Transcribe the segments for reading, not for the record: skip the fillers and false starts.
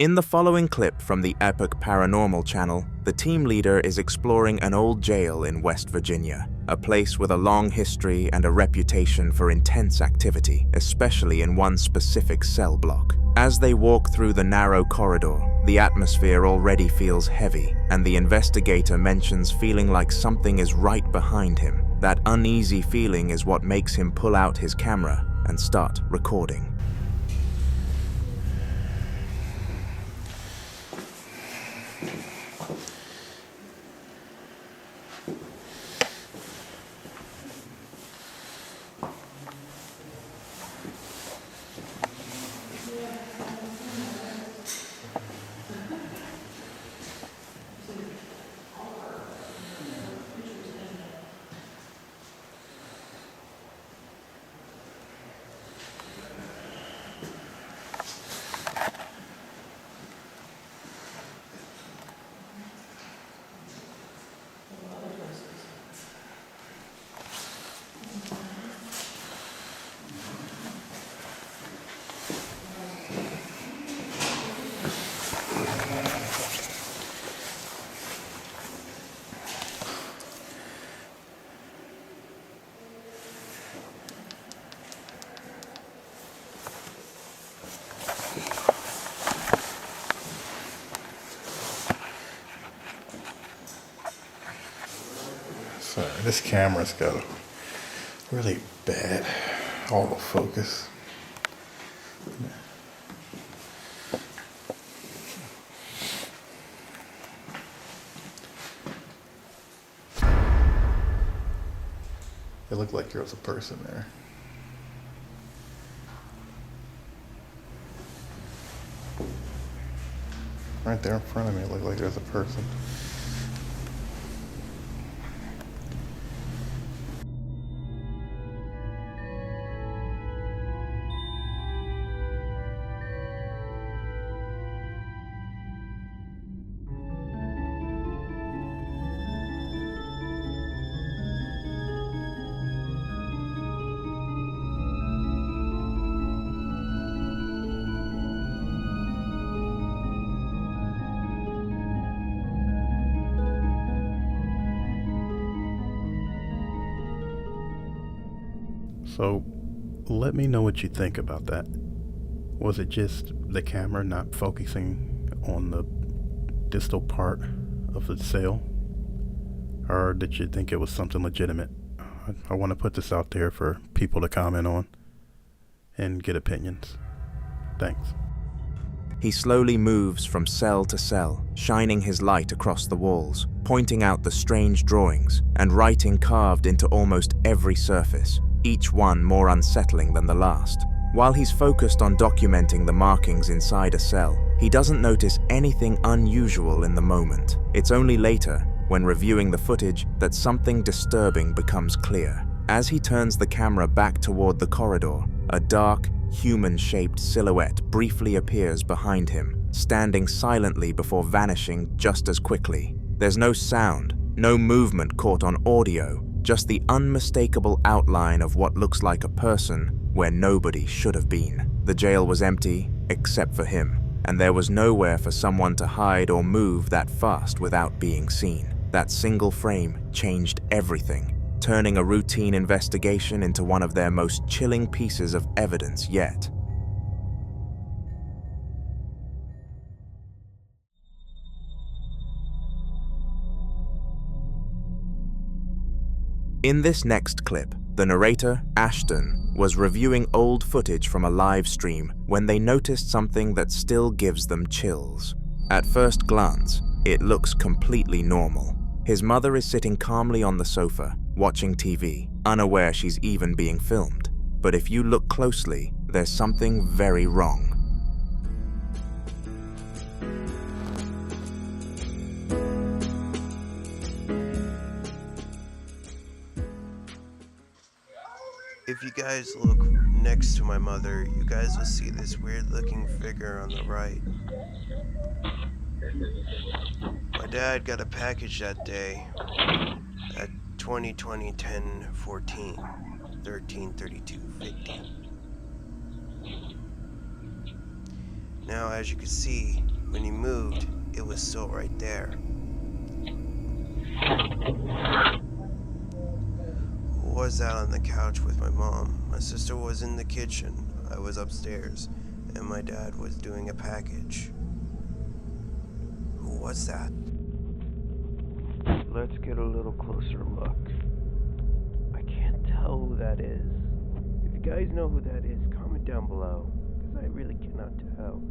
In the following clip from the Epic Paranormal channel, the team leader is exploring an old jail in West Virginia, a place with a long history and a reputation for intense activity, especially in one specific cell block. As they walk through the narrow corridor, the atmosphere already feels heavy, and the investigator mentions feeling like something is right behind him. That uneasy feeling is what makes him pull out his camera and start recording. Sorry, this camera's got a really bad autofocus. It looked like there was a person there. Right there in front of me, it looked like there was a person. So, let me know what you think about that. Was it just the camera not focusing on the distal part of the cell? Or did you think it was something legitimate? I want to put this out there for people to comment on and get opinions. Thanks. He slowly moves from cell to cell, shining his light across the walls, pointing out the strange drawings and writing carved into almost every surface, each one more unsettling than the last. While he's focused on documenting the markings inside a cell, he doesn't notice anything unusual in the moment. It's only later, when reviewing the footage, that something disturbing becomes clear. As he turns the camera back toward the corridor, a dark, human-shaped silhouette briefly appears behind him, standing silently before vanishing just as quickly. There's no sound, no movement caught on audio, just the unmistakable outline of what looks like a person where nobody should have been. The jail was empty, except for him, and there was nowhere for someone to hide or move that fast without being seen. That single frame changed everything, turning a routine investigation into one of their most chilling pieces of evidence yet. In this next clip, the narrator, Ashton, was reviewing old footage from a live stream when they noticed something that still gives them chills. At first glance, it looks completely normal. His mother is sitting calmly on the sofa, watching TV, unaware she's even being filmed. But if you look closely, there's something very wrong. If you guys look next to my mother, you guys will see this weird looking figure on the right. My dad got a package that day at 20/20/10/14, 13/32/50. Now, as you can see, when he moved, it was still right there. Who was out on the couch with my mom? My sister was in the kitchen, I was upstairs, and my dad was doing a package. Who was that? Let's get a little closer look. I can't tell who that is. If you guys know who that is, comment down below, because I really cannot tell.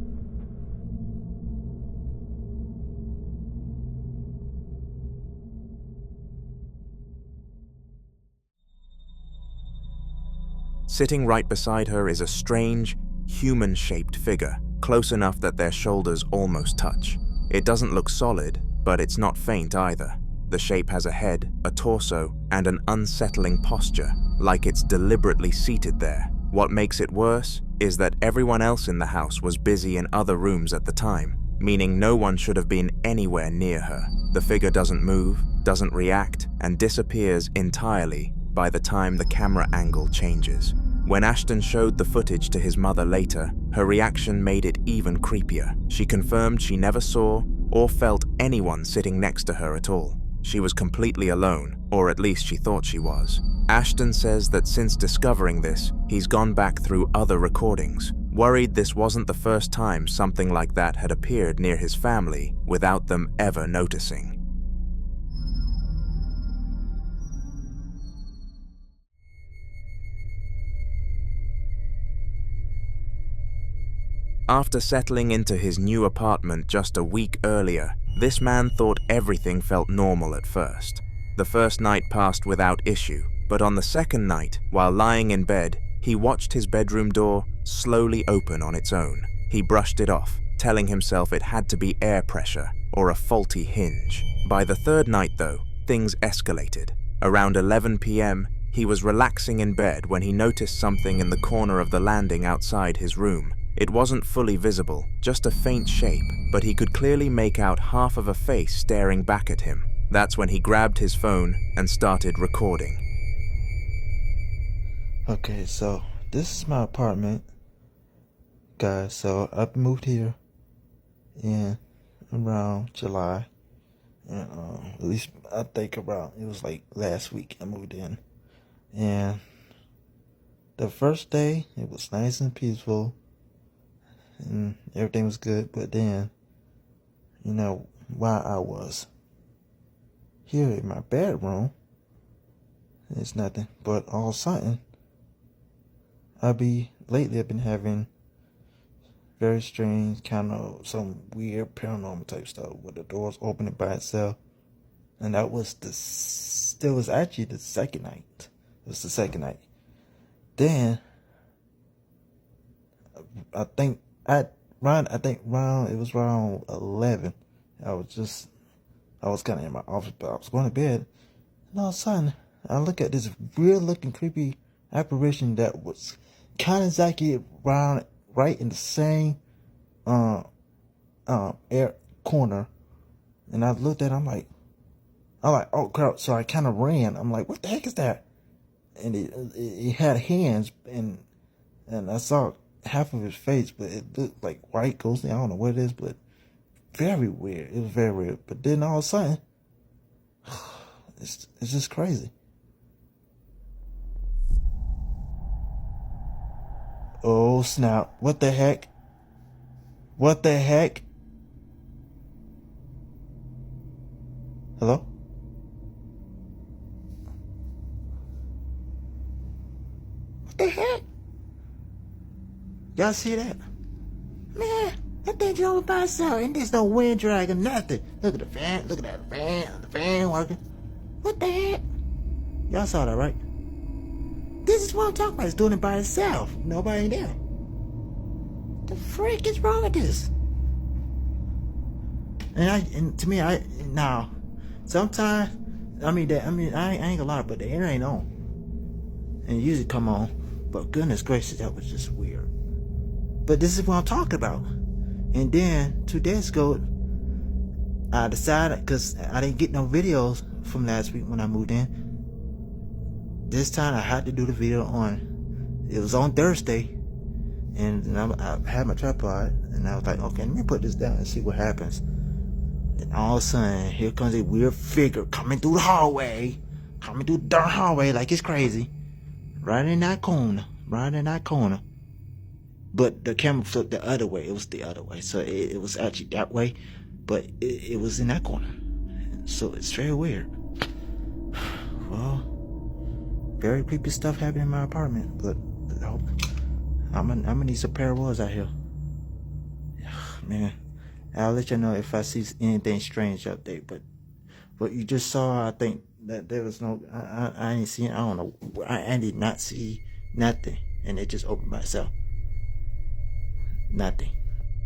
Sitting right beside her is a strange, human-shaped figure, close enough that their shoulders almost touch. It doesn't look solid, but it's not faint either. The shape has a head, a torso, and an unsettling posture, like it's deliberately seated there. What makes it worse is that everyone else in the house was busy in other rooms at the time, meaning no one should have been anywhere near her. The figure doesn't move, doesn't react, and disappears entirely by the time the camera angle changes. When Ashton showed the footage to his mother later, her reaction made it even creepier. She confirmed she never saw or felt anyone sitting next to her at all. She was completely alone, or at least she thought she was. Ashton says that since discovering this, he's gone back through other recordings, worried this wasn't the first time something like that had appeared near his family without them ever noticing. After settling into his new apartment just a week earlier, this man thought everything felt normal at first. The first night passed without issue, but on the second night, while lying in bed, he watched his bedroom door slowly open on its own. He brushed it off, telling himself it had to be air pressure or a faulty hinge. By the third night, though, things escalated. Around 11 p.m., he was relaxing in bed when he noticed something in the corner of the landing outside his room. It wasn't fully visible, just a faint shape, but he could clearly make out half of a face staring back at him. That's when he grabbed his phone and started recording. Okay, so this is my apartment, guys. So I moved here in around July, and at least I think around, it was like last week I moved in. And the first day it was nice and peaceful and everything was good, but then, you know, while I was here in my bedroom, it's nothing, but all of a sudden lately I've been having very strange, kind of some weird paranormal type stuff where the doors opening by itself. And that was actually the second night. It was the second night. Then I think it was around 11. I was kind of in my office, but I was going to bed, and all of a sudden I look at this weird looking creepy apparition that was kind of exactly around right in the same air corner. And I looked at it, I'm like, oh crap. So I kind of ran. I'm like, what the heck is that? And it had hands, and I saw half of his face, but it looked like white ghostly. I don't know what it is, but very weird. It was very weird. But then all of a sudden, it's just crazy. Oh snap! What the heck? What the heck? Hello? What the heck? Y'all see that? Man, that thing drove by itself, and there's no wind drag or nothing. Look at the fan, look at that the fan working. What the heck? Y'all saw that, right? This is what I'm talking about. It's doing it by itself. Nobody there. The frick is wrong with this? And to me, now, sometimes, I ain't gonna lie, but the air ain't on. And it usually come on. But goodness gracious, that was just weird. But this is what I'm talking about. And then 2 days ago, I decided, because I didn't get no videos from last week when I moved in. This time I had to do the video it was on Thursday. And I had my tripod, and I was like, okay, let me put this down and see what happens. And all of a sudden, here comes a weird figure coming through the hallway, coming through the dark hallway like it's crazy, right in that corner. But the camera flipped the other way. It was the other way, so it was actually that way, but it was in that corner. So it's very weird. Well, very creepy stuff happened in my apartment, but I'm gonna need some paranormals out here. Man, I'll let you know if I see anything strange up there. But what you just saw, I think that there was no, I ain't seen, I don't know, I did not see nothing, and it just opened by itself. Nothing.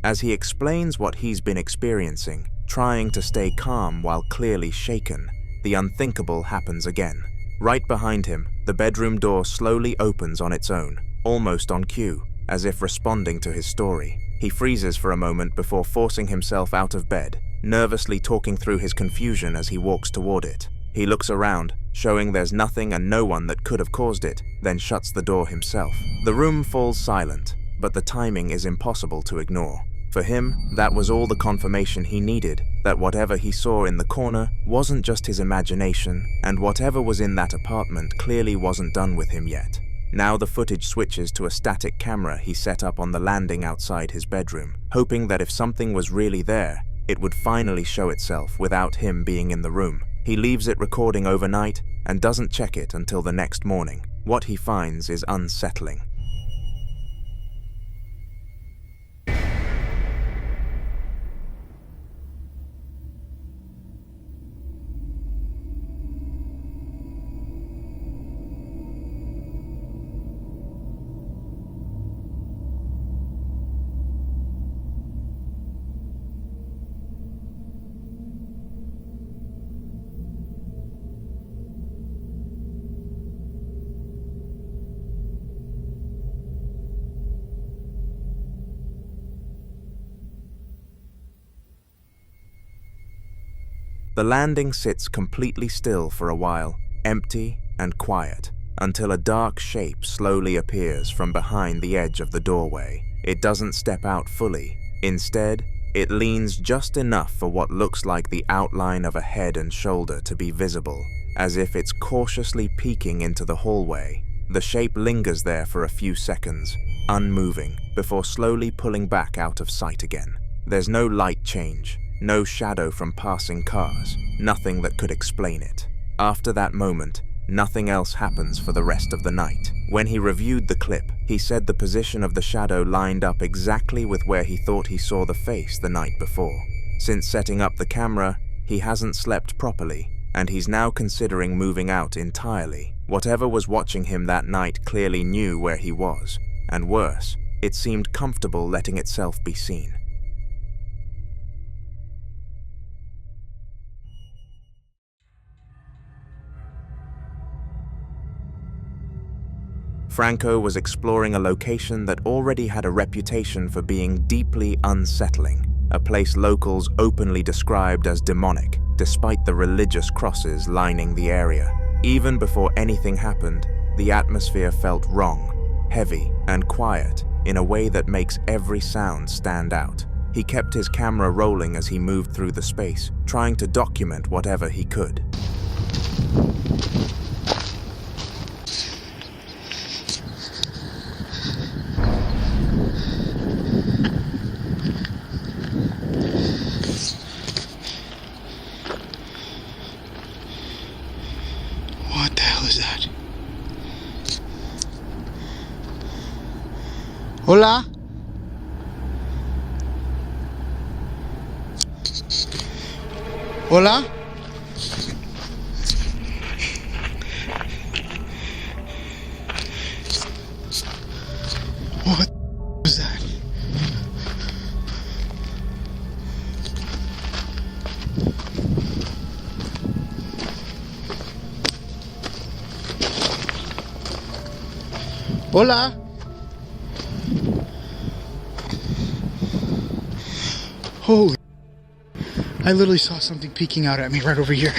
As he explains what he's been experiencing, trying to stay calm while clearly shaken, the unthinkable happens again. Right behind him, the bedroom door slowly opens on its own, almost on cue, as if responding to his story. He freezes for a moment before forcing himself out of bed, nervously talking through his confusion as he walks toward it. He looks around, showing there's nothing and no one that could have caused it, then shuts the door himself. The room falls silent, but the timing is impossible to ignore. For him, that was all the confirmation he needed, that whatever he saw in the corner wasn't just his imagination, and whatever was in that apartment clearly wasn't done with him yet. Now the footage switches to a static camera he set up on the landing outside his bedroom, hoping that if something was really there, it would finally show itself without him being in the room. He leaves it recording overnight and doesn't check it until the next morning. What he finds is unsettling. The landing sits completely still for a while, empty and quiet, until a dark shape slowly appears from behind the edge of the doorway. It doesn't step out fully. Instead, it leans just enough for what looks like the outline of a head and shoulder to be visible, as if it's cautiously peeking into the hallway. The shape lingers there for a few seconds, unmoving, before slowly pulling back out of sight again. There's no light change. No shadow from passing cars, nothing that could explain it. After that moment, nothing else happens for the rest of the night. When he reviewed the clip, he said the position of the shadow lined up exactly with where he thought he saw the face the night before. Since setting up the camera, he hasn't slept properly, and he's now considering moving out entirely. Whatever was watching him that night clearly knew where he was, and worse, it seemed comfortable letting itself be seen. Franco was exploring a location that already had a reputation for being deeply unsettling, a place locals openly described as demonic, despite the religious crosses lining the area. Even before anything happened, the atmosphere felt wrong, heavy and quiet, in a way that makes every sound stand out. He kept his camera rolling as he moved through the space, trying to document whatever he could. What the hell is that? Hola? Hola? What was that? Hola? Holy, I literally saw something peeking out at me right over here.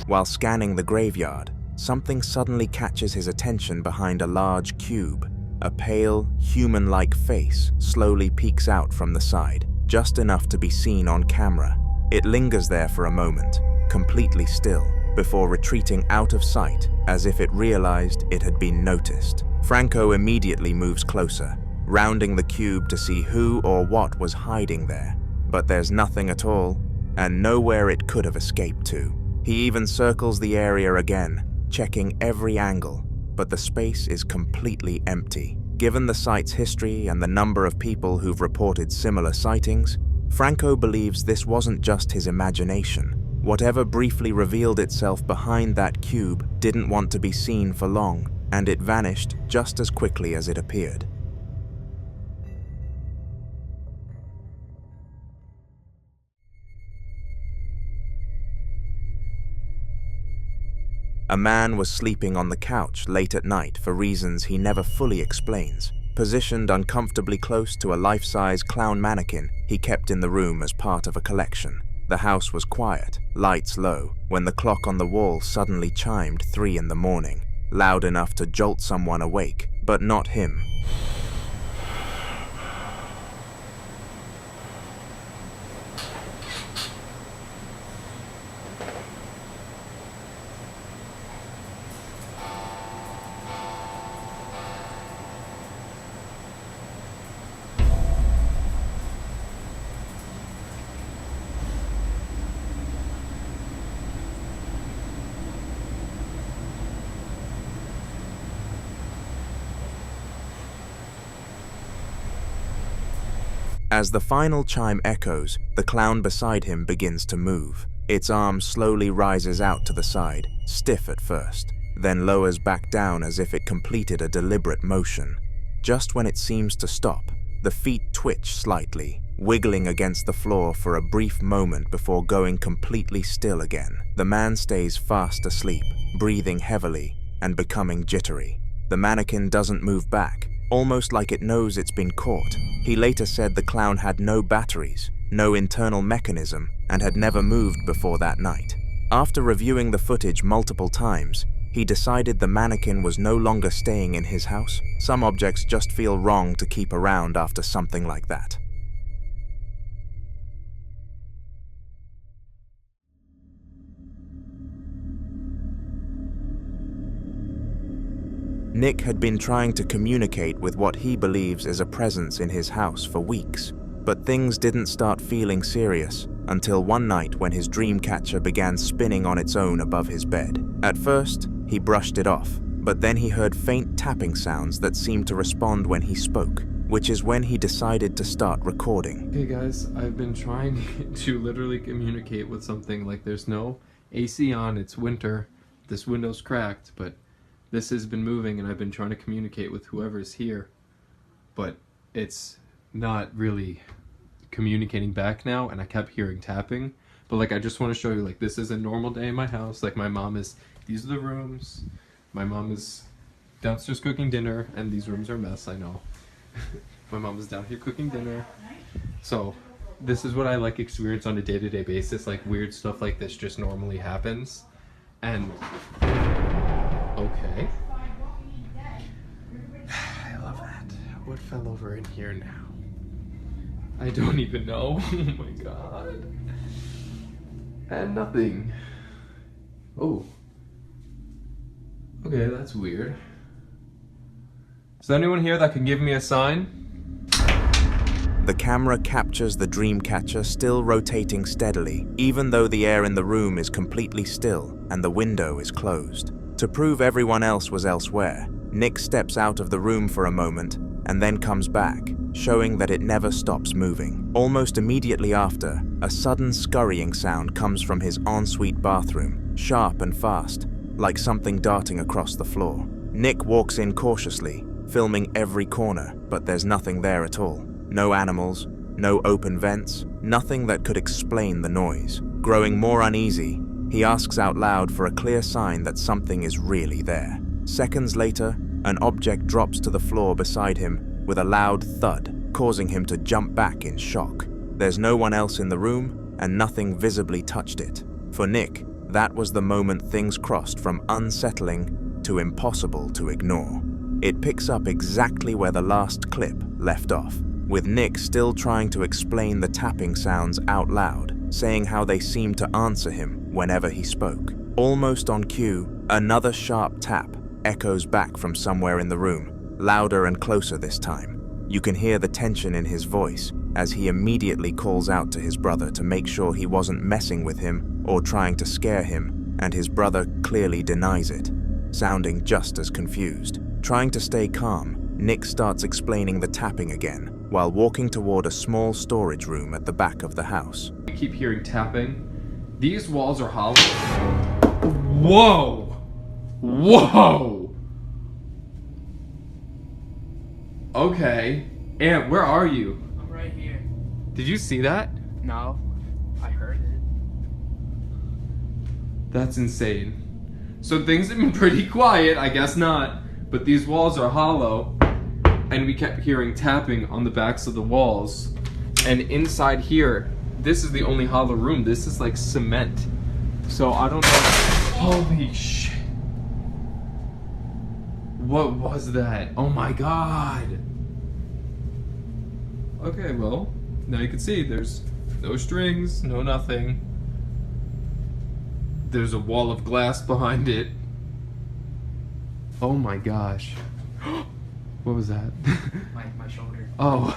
While scanning the graveyard, something suddenly catches his attention behind a large cube. A pale, human-like face slowly peeks out from the side, just enough to be seen on camera. It lingers there for a moment, completely still, before retreating out of sight as if it realized it had been noticed. Franco immediately moves closer, rounding the cube to see who or what was hiding there. But there's nothing at all, and nowhere it could have escaped to. He even circles the area again, checking every angle, but the space is completely empty. Given the site's history and the number of people who've reported similar sightings, Franco believes this wasn't just his imagination. Whatever briefly revealed itself behind that cube didn't want to be seen for long, and it vanished just as quickly as it appeared. A man was sleeping on the couch late at night for reasons he never fully explains, positioned uncomfortably close to a life-size clown mannequin he kept in the room as part of a collection. The house was quiet, lights low, when the clock on the wall suddenly chimed 3 in the morning, loud enough to jolt someone awake, but not him. As the final chime echoes, the clown beside him begins to move. Its arm slowly rises out to the side, stiff at first, then lowers back down as if it completed a deliberate motion. Just when it seems to stop, the feet twitch slightly, wiggling against the floor for a brief moment before going completely still again. The man stays fast asleep, breathing heavily and becoming jittery. The mannequin doesn't move back, almost like it knows it's been caught. He later said the clown had no batteries, no internal mechanism, and had never moved before that night. After reviewing the footage multiple times, he decided the mannequin was no longer staying in his house. Some objects just feel wrong to keep around after something like that. Nick had been trying to communicate with what he believes is a presence in his house for weeks, but things didn't start feeling serious until one night when his dream catcher began spinning on its own above his bed. At first, he brushed it off, but then he heard faint tapping sounds that seemed to respond when he spoke, which is when he decided to start recording. Okay guys, I've been trying to literally communicate with something. Like, there's no AC on, it's winter, this window's cracked, but this has been moving and I've been trying to communicate with whoever's here, but it's not really communicating back now, and I kept hearing tapping. But like, I just want to show you, like, this is a normal day in my house. Like, my mom is, these are the rooms, my mom is downstairs cooking dinner, and these rooms are a mess, I know. My mom is down here cooking dinner. So this is what I like experience on a day-to-day basis. Like, weird stuff like this just normally happens. And okay. I love that. What fell over in here now? I don't even know. Oh my god. And nothing. Oh. Okay, that's weird. Is there anyone here that can give me a sign? The camera captures the dream catcher still rotating steadily, even though the air in the room is completely still and the window is closed. To prove everyone else was elsewhere, Nick steps out of the room for a moment and then comes back, showing that it never stops moving. Almost immediately after, a sudden scurrying sound comes from his ensuite bathroom, sharp and fast, like something darting across the floor. Nick walks in cautiously, filming every corner, but there's nothing there at all. No animals, no open vents, nothing that could explain the noise. Growing more uneasy, he asks out loud for a clear sign that something is really there. Seconds later, an object drops to the floor beside him with a loud thud, causing him to jump back in shock. There's no one else in the room, and nothing visibly touched it. For Nick, that was the moment things crossed from unsettling to impossible to ignore. It picks up exactly where the last clip left off, with Nick still trying to explain the tapping sounds out loud, saying how they seemed to answer him whenever he spoke. Almost on cue, another sharp tap echoes back from somewhere in the room, louder and closer this time. You can hear the tension in his voice as he immediately calls out to his brother to make sure he wasn't messing with him or trying to scare him, and his brother clearly denies it, sounding just as confused. Trying to stay calm, Nick starts explaining the tapping again while walking toward a small storage room at the back of the house. I keep hearing tapping. These walls are hollow. Whoa! Whoa! Okay. Aunt, where are you? I'm right here. Did you see that? No, I heard it. That's insane. So things have been pretty quiet, I guess not. But these walls are hollow, and we kept hearing tapping on the backs of the walls. And inside here, this is the only hollow room. This is like cement. So I don't know. Holy shit. What was that? Oh my god. Okay, well, now you can see there's no strings, no nothing. There's a wall of glass behind it. Oh my gosh. What was that? My shoulder. Oh.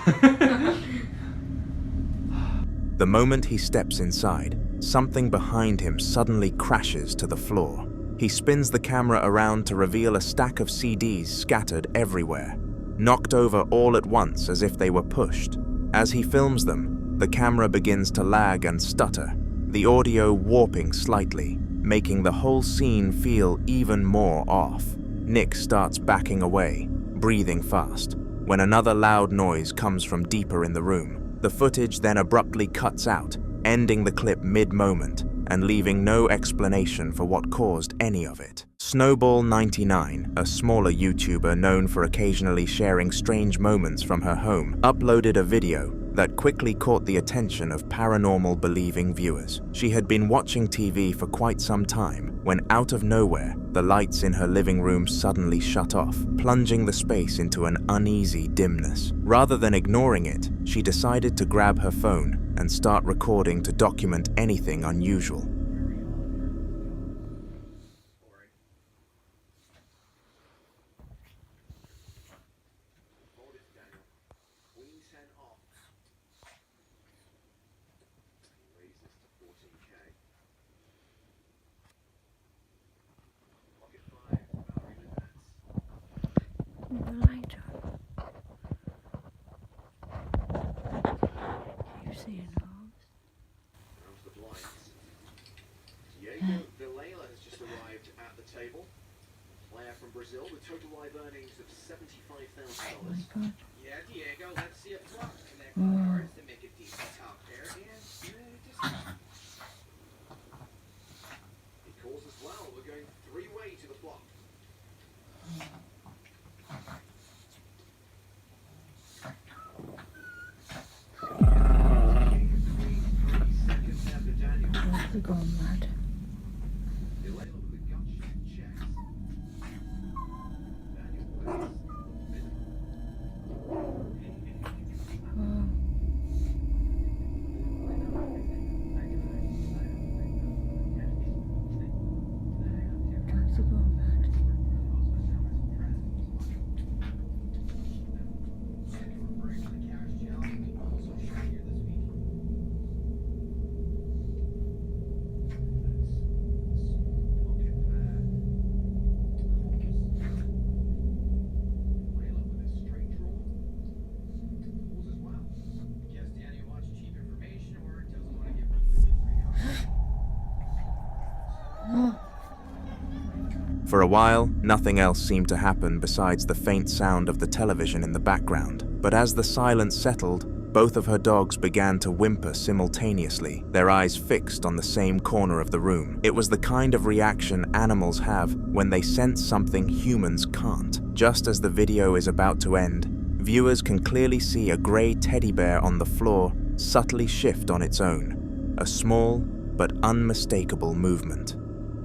The moment he steps inside, something behind him suddenly crashes to the floor. He spins the camera around to reveal a stack of CDs scattered everywhere, knocked over all at once as if they were pushed. As he films them, the camera begins to lag and stutter, the audio warping slightly, making the whole scene feel even more off. Nick starts backing away, breathing fast, when another loud noise comes from deeper in the room. The footage then abruptly cuts out, ending the clip mid-moment and leaving no explanation for what caused any of it. Snowball99, a smaller YouTuber known for occasionally sharing strange moments from her home, uploaded a video that quickly caught the attention of paranormal-believing viewers. She had been watching TV for quite some time when, out of nowhere, the lights in her living room suddenly shut off, plunging the space into an uneasy dimness. Rather than ignoring it, she decided to grab her phone and start recording to document anything unusual. Brazil with total live earnings of $75,000. Yeah, Diego, let's see a flop. Connect the cards to make a decent top pair and discount. He calls as well. We're going three-way to the flop. What's going mad? For a while, nothing else seemed to happen besides the faint sound of the television in the background. But as the silence settled, both of her dogs began to whimper simultaneously, their eyes fixed on the same corner of the room. It was the kind of reaction animals have when they sense something humans can't. Just as the video is about to end, viewers can clearly see a grey teddy bear on the floor subtly shift on its own, a small but unmistakable movement.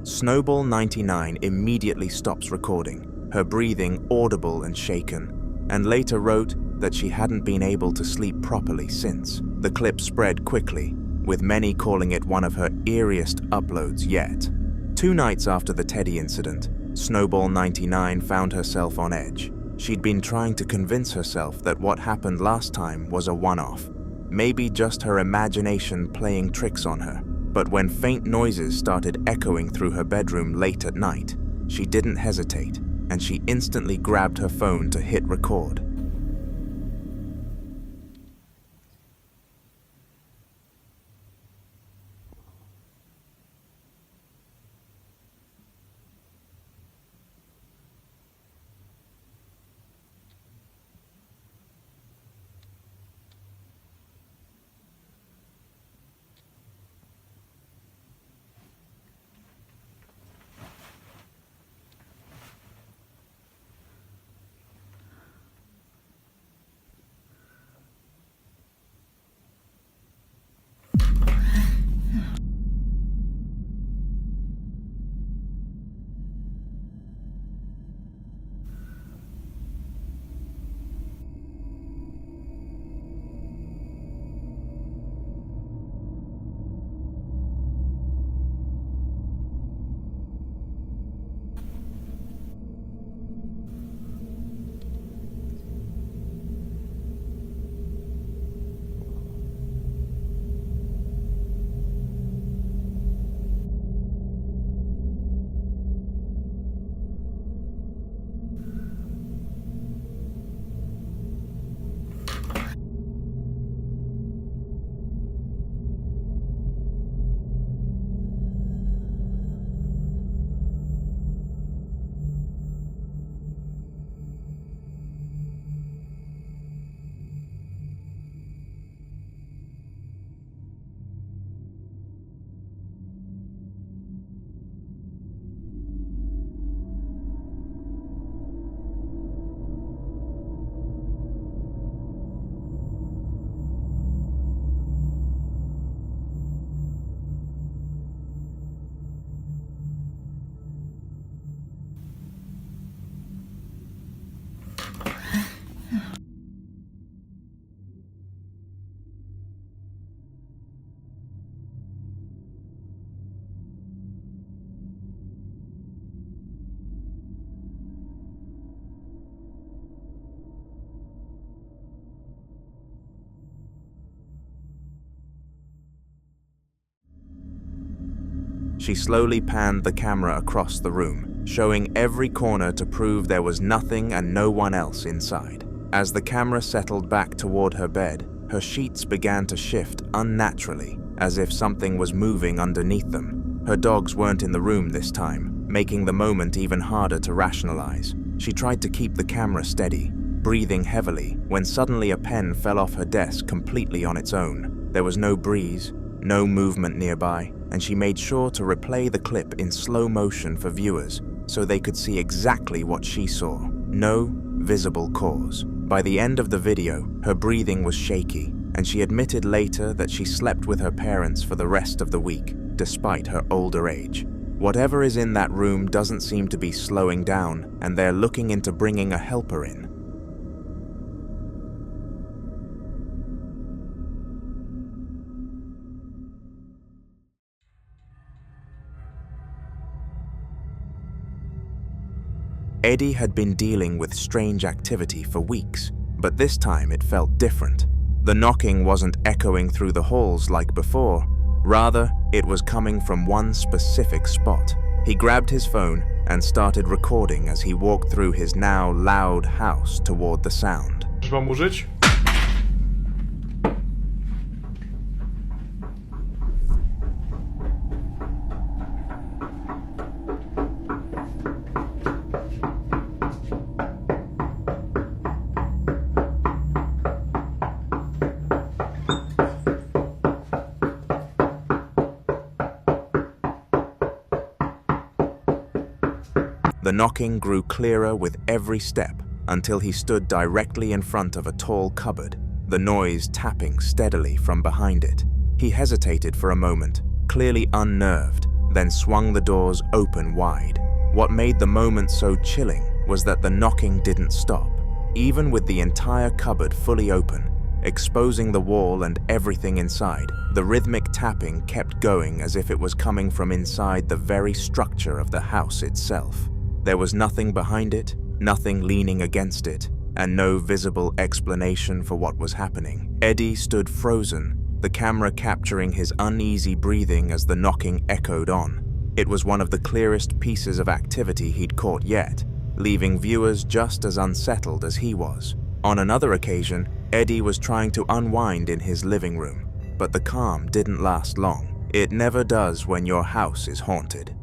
Snowball99 immediately stops recording, her breathing audible and shaken, and later wrote that she hadn't been able to sleep properly since. The clip spread quickly, with many calling it one of her eeriest uploads yet. 2 nights after the Teddy incident, Snowball99 found herself on edge. She'd been trying to convince herself that what happened last time was a one-off, maybe just her imagination playing tricks on her. But when faint noises started echoing through her bedroom late at night, she didn't hesitate, and she instantly grabbed her phone to hit record. She slowly panned the camera across the room, showing every corner to prove there was nothing and no one else inside. As the camera settled back toward her bed, her sheets began to shift unnaturally, as if something was moving underneath them. Her dogs weren't in the room this time, making the moment even harder to rationalize. She tried to keep the camera steady, breathing heavily, when suddenly a pen fell off her desk completely on its own. There was no breeze, no movement nearby, and she made sure to replay the clip in slow motion for viewers so they could see exactly what she saw. No visible cause. By the end of the video, her breathing was shaky, and she admitted later that she slept with her parents for the rest of the week, despite her older age. Whatever is in that room doesn't seem to be slowing down, and they're looking into bringing a helper in. Eddie had been dealing with strange activity for weeks, but this time it felt different. The knocking wasn't echoing through the halls like before. Rather, it was coming from one specific spot. He grabbed his phone and started recording as he walked through his now loud house toward the sound. Mam użyć? The knocking grew clearer with every step until he stood directly in front of a tall cupboard, the noise tapping steadily from behind it. He hesitated for a moment, clearly unnerved, then swung the doors open wide. What made the moment so chilling was that the knocking didn't stop, even with the entire cupboard fully open, exposing the wall and everything inside. The rhythmic tapping kept going as if it was coming from inside the very structure of the house itself. There was nothing behind it, nothing leaning against it, and no visible explanation for what was happening. Eddie stood frozen, the camera capturing his uneasy breathing as the knocking echoed on. It was one of the clearest pieces of activity he'd caught yet, leaving viewers just as unsettled as he was. On another occasion, Eddie was trying to unwind in his living room, but the calm didn't last long. It never does when your house is haunted.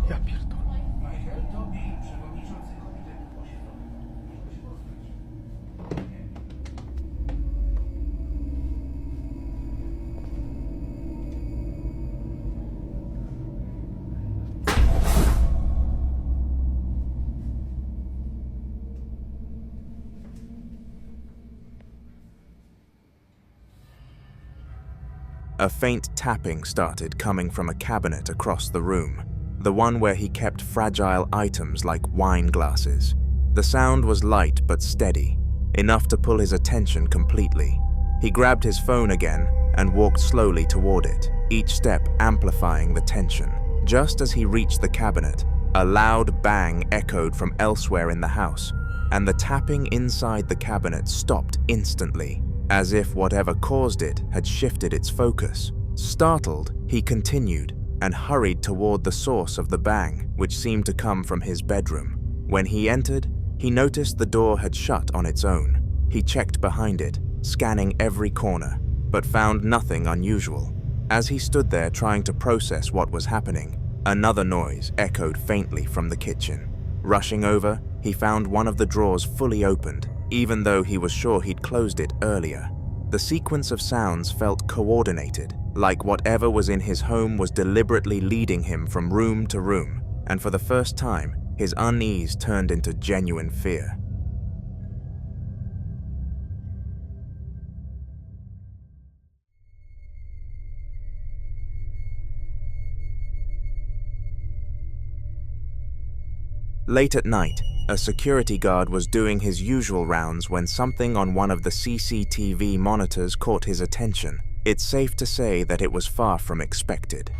Ja pierdolę. A faint tapping started coming from a cabinet across the room, the one where he kept fragile items like wine glasses. The sound was light but steady, enough to pull his attention completely. He grabbed his phone again and walked slowly toward it, each step amplifying the tension. Just as he reached the cabinet, a loud bang echoed from elsewhere in the house, and the tapping inside the cabinet stopped instantly, as if whatever caused it had shifted its focus. Startled, he continued and hurried toward the source of the bang, which seemed to come from his bedroom. When he entered, he noticed the door had shut on its own. He checked behind it, scanning every corner, but found nothing unusual. As he stood there trying to process what was happening, another noise echoed faintly from the kitchen. Rushing over, he found one of the drawers fully opened, even though he was sure he'd closed it earlier. The sequence of sounds felt coordinated, like whatever was in his home was deliberately leading him from room to room, and for the first time, his unease turned into genuine fear. Late at night, a security guard was doing his usual rounds when something on one of the CCTV monitors caught his attention. It's safe to say that it was far from expected.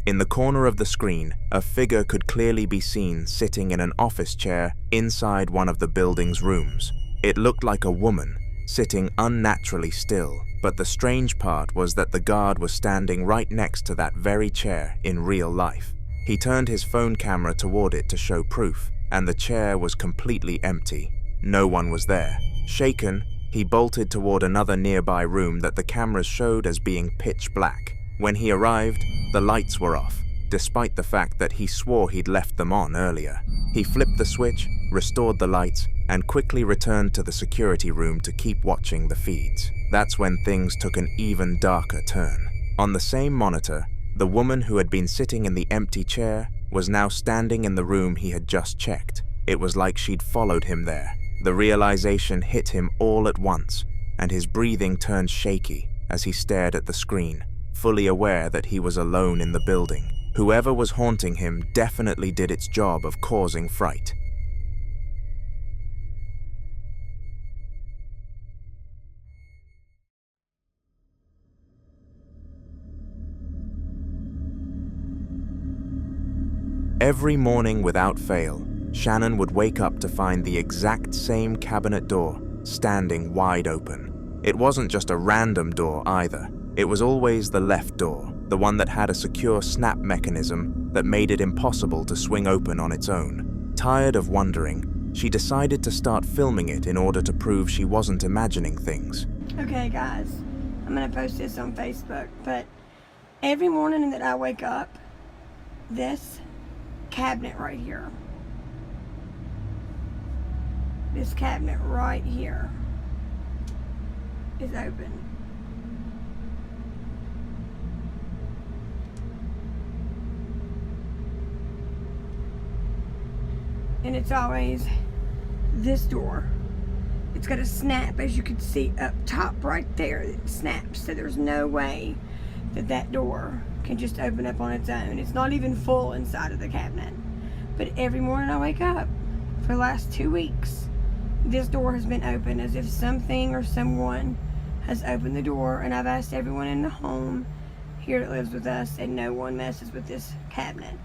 In the corner of the screen, a figure could clearly be seen sitting in an office chair inside one of the building's rooms. It looked like a woman, sitting unnaturally still, but the strange part was that the guard was standing right next to that very chair in real life. He turned his phone camera toward it to show proof, and the chair was completely empty. No one was there. Shaken, he bolted toward another nearby room that the cameras showed as being pitch black. When he arrived, the lights were off, despite the fact that he swore he'd left them on earlier. He flipped the switch, restored the lights, and quickly returned to the security room to keep watching the feeds. That's when things took an even darker turn. On the same monitor, the woman who had been sitting in the empty chair was now standing in the room he had just checked. It was like she'd followed him there. The realization hit him all at once, and his breathing turned shaky as he stared at the screen, fully aware that he was alone in the building. Whoever was haunting him definitely did its job of causing fright. Every morning without fail, Shannon would wake up to find the exact same cabinet door standing wide open. It wasn't just a random door either. It was always the left door, the one that had a secure snap mechanism that made it impossible to swing open on its own. Tired of wondering, she decided to start filming it in order to prove she wasn't imagining things. Okay guys, I'm gonna post this on Facebook, but every morning that I wake up, this cabinet right here, this cabinet right here is open. And it's always this door. It's got a snap, as you can see up top right there. It snaps, so there's no way that that door can just open up on its own. It's not even full inside of the cabinet. But every morning I wake up, for the last 2 weeks, this door has been open, as if something or someone has opened the door. And I've asked everyone in the home here that lives with us, and no one messes with this cabinet.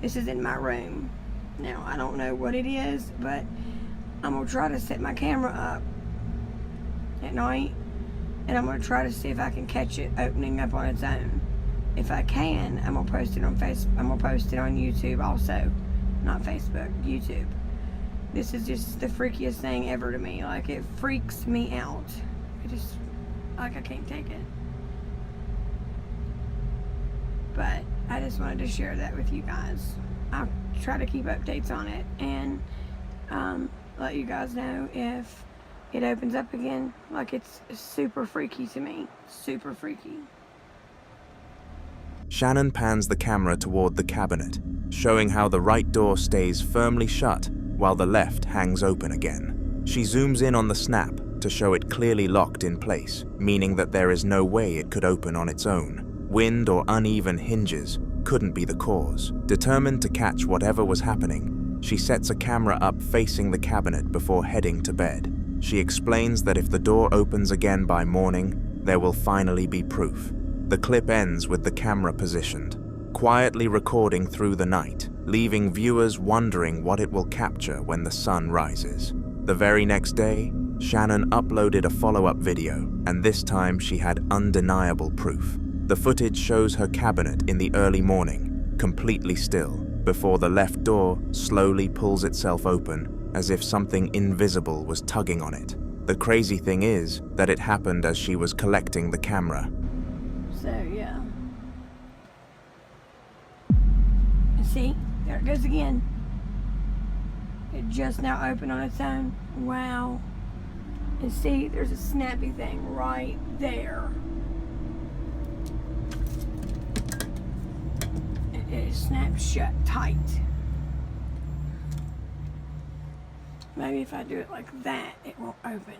This is in my room. Now, I don't know what it is, but I'm going to try to set my camera up at night, and I'm going to try to see if I can catch it opening up on its own. If I can, I'm going to post it on I'm going to post it on YouTube also. Not Facebook, YouTube. This is just the freakiest thing ever to me. Like, it freaks me out. It just, like, I can't take it. But I just wanted to share that with you guys. I'll try to keep updates on it and let you guys know if it opens up again. Like, it's super freaky to me. Super freaky. Shannon pans the camera toward the cabinet, showing how the right door stays firmly shut while the left hangs open again. She zooms in on the snap to show it clearly locked in place, meaning that there is no way it could open on its own. Wind or uneven hinges couldn't be the cause. Determined to catch whatever was happening, she sets a camera up facing the cabinet before heading to bed. She explains that if the door opens again by morning, there will finally be proof. The clip ends with the camera positioned, quietly recording through the night, leaving viewers wondering what it will capture when the sun rises. The very next day, Shannon uploaded a follow-up video, and this time she had undeniable proof. The footage shows her cabinet in the early morning, completely still, before the left door slowly pulls itself open, as if something invisible was tugging on it. The crazy thing is that it happened as she was collecting the camera. So, yeah. See? There it goes again. It just now opened on its own. Wow. And see, there's a snappy thing right there. It snaps shut tight. Maybe if I do it like that, it won't open.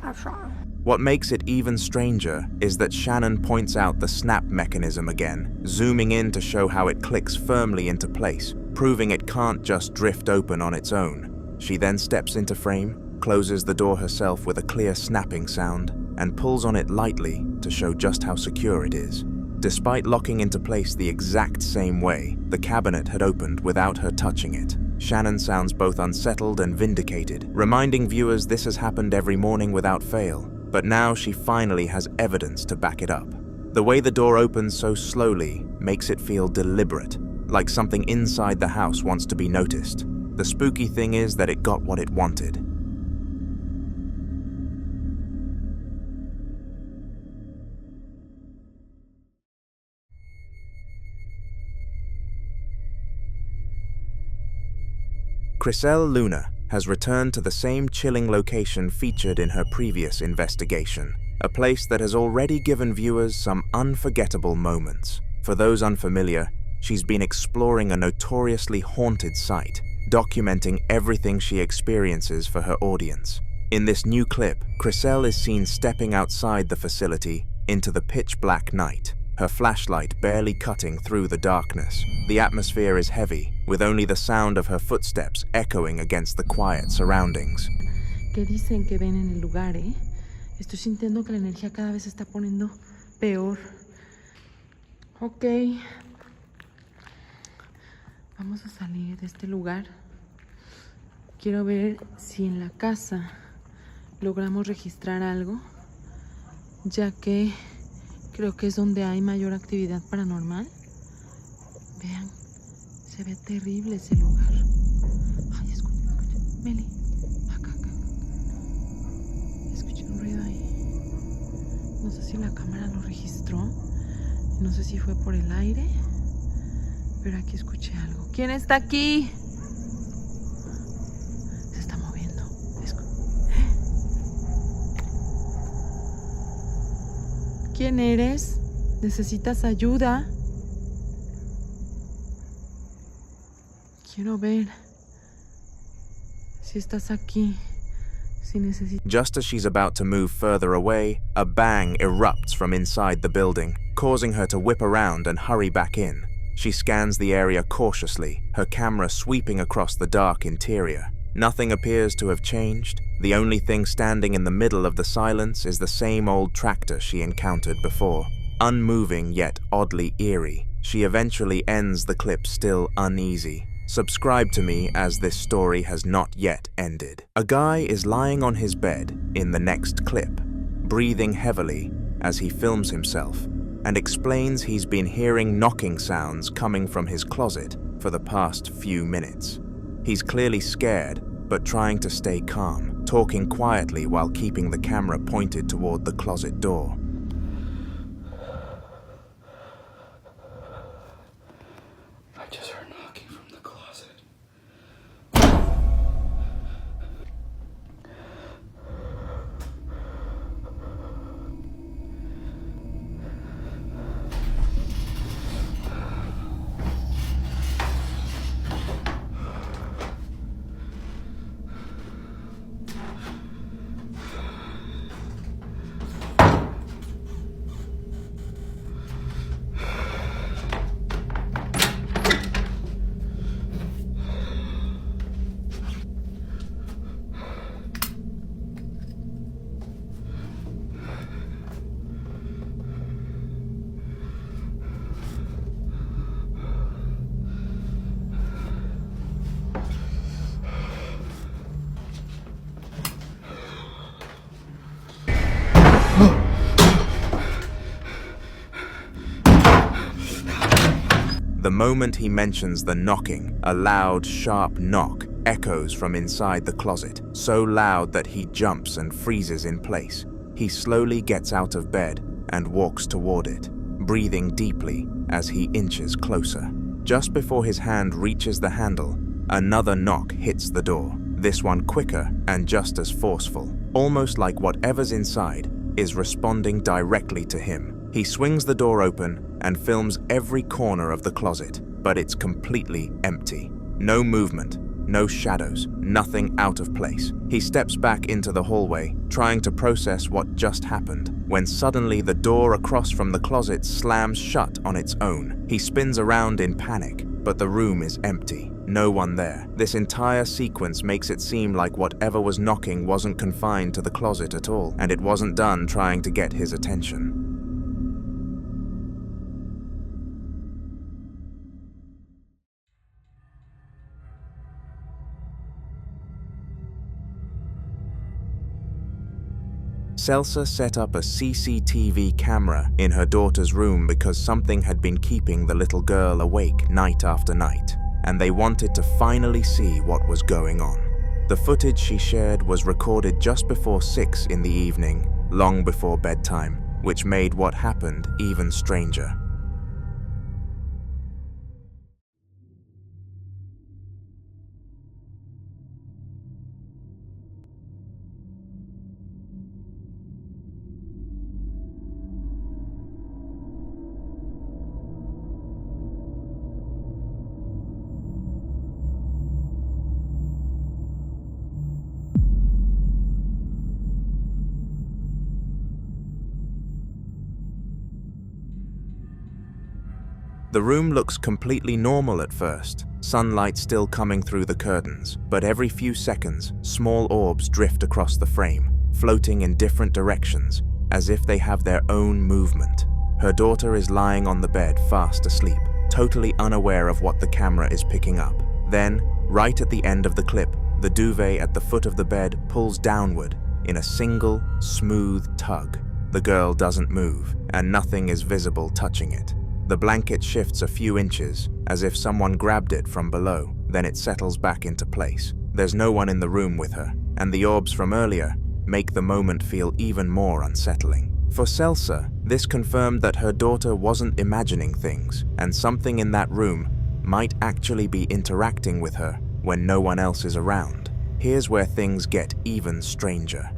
I'll try. What makes it even stranger is that Shannon points out the snap mechanism again, zooming in to show how it clicks firmly into place, proving it can't just drift open on its own. She then steps into frame, closes the door herself with a clear snapping sound, and pulls on it lightly to show just how secure it is. Despite locking into place the exact same way, the cabinet had opened without her touching it. Shannon sounds both unsettled and vindicated, reminding viewers this has happened every morning without fail, but now she finally has evidence to back it up. The way the door opens so slowly makes it feel deliberate, like something inside the house wants to be noticed. The spooky thing is that it got what it wanted. Chriselle Luna has returned to the same chilling location featured in her previous investigation, a place that has already given viewers some unforgettable moments. For those unfamiliar, she's been exploring a notoriously haunted site, documenting everything she experiences for her audience. In this new clip, Chriselle is seen stepping outside the facility into the pitch-black night, her flashlight barely cutting through the darkness. The atmosphere is heavy, with only the sound of her footsteps echoing against the quiet surroundings. ¿Qué dicen que ven en el lugar, eh? Estoy sintiendo que la energía cada vez se está poniendo peor. Ok. Vamos a salir de este lugar. Quiero ver si en la casa logramos registrar algo, ya que creo que es donde hay mayor actividad paranormal. Vean, se ve terrible ese lugar. Ay, escucha. Meli, acá. Escuché un ruido ahí. No sé si la cámara lo registró. No sé si fue por el aire. Pero aquí escuché algo. ¿Quién está aquí? Se está moviendo. ¿Quién eres? ¿Necesitas ayuda? Quiero ver si estás aquí. Si necesitas... Just as she's about to move further away, a bang erupts from inside the building, causing her to whip around and hurry back in. She scans the area cautiously, her camera sweeping across the dark interior. Nothing appears to have changed. The only thing standing in the middle of the silence is the same old tractor she encountered before. Unmoving yet oddly eerie, she eventually ends the clip still uneasy. Subscribe to me as this story has not yet ended. A guy is lying on his bed in the next clip, breathing heavily as he films himself, and explains he's been hearing knocking sounds coming from his closet for the past few minutes. He's clearly scared, but trying to stay calm, talking quietly while keeping the camera pointed toward the closet door. I just heard knocking from the closet. The moment he mentions the knocking, a loud, sharp knock echoes from inside the closet, so loud that he jumps and freezes in place. He slowly gets out of bed and walks toward it, breathing deeply as he inches closer. Just before his hand reaches the handle, another knock hits the door, this one quicker and just as forceful, almost like whatever's inside is responding directly to him. He swings the door open and films every corner of the closet, but it's completely empty. No movement, no shadows, nothing out of place. He steps back into the hallway, trying to process what just happened, when suddenly the door across from the closet slams shut on its own. He spins around in panic, but the room is empty. No one there. This entire sequence makes it seem like whatever was knocking wasn't confined to the closet at all, and it wasn't done trying to get his attention. Celsa set up a CCTV camera in her daughter's room because something had been keeping the little girl awake night after night, and they wanted to finally see what was going on. The footage she shared was recorded just before 6 in the evening, long before bedtime, which made what happened even stranger. The room looks completely normal at first, sunlight still coming through the curtains, but every few seconds, small orbs drift across the frame, floating in different directions, as if they have their own movement. Her daughter is lying on the bed, fast asleep, totally unaware of what the camera is picking up. Then, right at the end of the clip, the duvet at the foot of the bed pulls downward in a single, smooth tug. The girl doesn't move, and nothing is visible touching it. The blanket shifts a few inches, as if someone grabbed it from below, then it settles back into place. There's no one in the room with her, and the orbs from earlier make the moment feel even more unsettling. For Celsa, this confirmed that her daughter wasn't imagining things, and something in that room might actually be interacting with her when no one else is around. Here's where things get even stranger.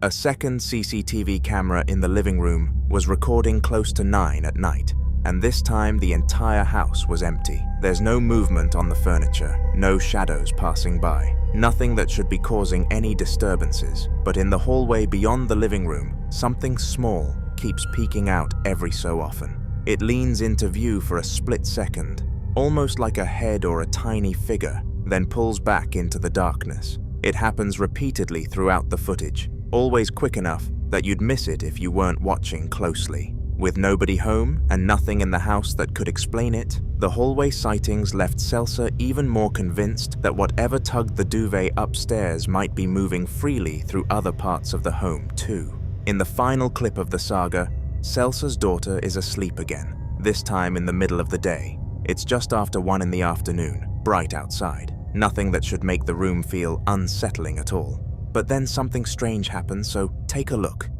A second CCTV camera in the living room was recording close to 9 at night, and this time the entire house was empty. There's no movement on the furniture, no shadows passing by, nothing that should be causing any disturbances. But in the hallway beyond the living room, something small keeps peeking out every so often. It leans into view for a split second, almost like a head or a tiny figure, then pulls back into the darkness. It happens repeatedly throughout the footage, always quick enough that you'd miss it if you weren't watching closely. With nobody home and nothing in the house that could explain it, the hallway sightings left Celsa even more convinced that whatever tugged the duvet upstairs might be moving freely through other parts of the home too. In the final clip of the saga, Celsa's daughter is asleep again, this time in the middle of the day. It's just after 1 in the afternoon, bright outside. Nothing that should make the room feel unsettling at all. But then something strange happens, so take a look.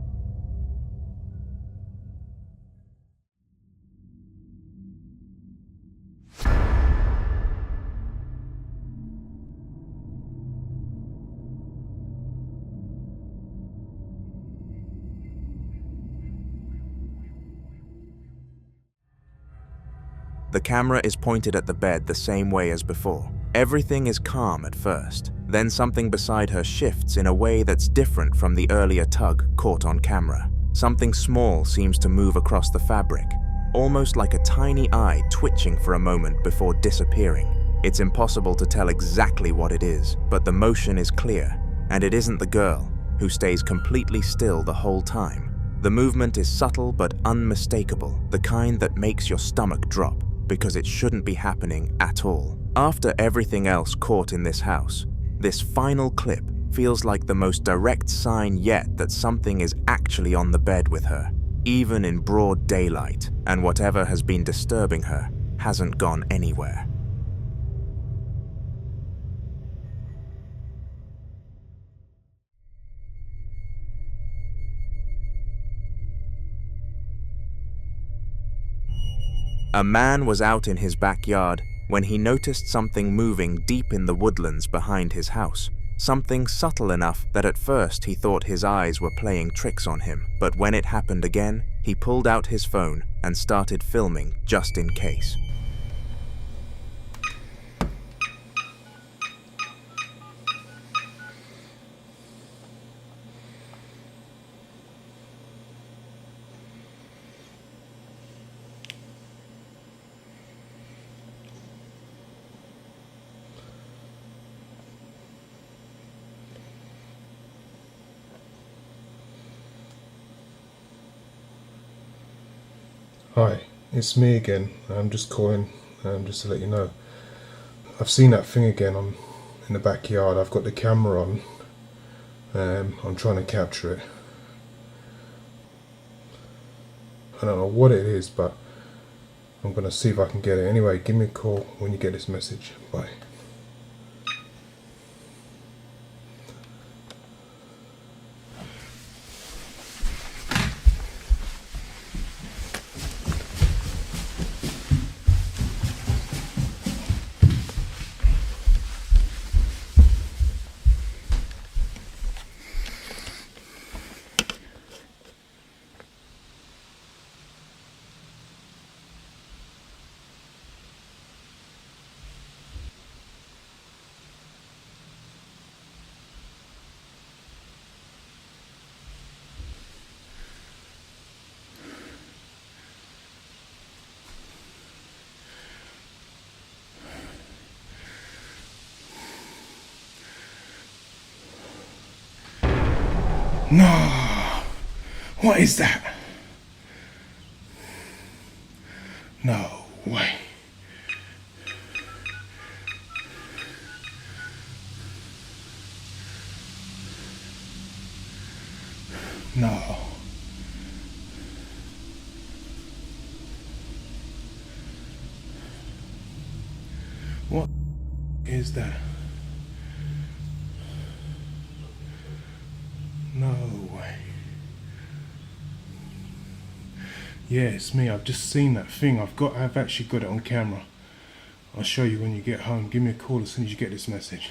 The camera is pointed at the bed the same way as before. Everything is calm at first. Then something beside her shifts in a way that's different from the earlier tug caught on camera. Something small seems to move across the fabric, almost like a tiny eye twitching for a moment before disappearing. It's impossible to tell exactly what it is, but the motion is clear, and it isn't the girl, who stays completely still the whole time. The movement is subtle but unmistakable, the kind that makes your stomach drop, because it shouldn't be happening at all. After everything else caught in this house, this final clip feels like the most direct sign yet that something is actually on the bed with her, even in broad daylight, and whatever has been disturbing her hasn't gone anywhere. A man was out in his backyard when he noticed something moving deep in the woodlands behind his house. Something subtle enough that at first he thought his eyes were playing tricks on him, but when it happened again, he pulled out his phone and started filming just in case. Hi, it's me again. I'm just calling just to let you know. I've seen that thing again in the backyard. I've got the camera on. I'm trying to capture it. I don't know what it is, but I'm going to see if I can get it. Anyway, give me a call when you get this message. Bye. No! What is that? No way. No. What is that? No way. Yeah, it's me. I've just seen that thing. I've actually got it on camera. I'll show you when you get home. Give me a call as soon as you get this message.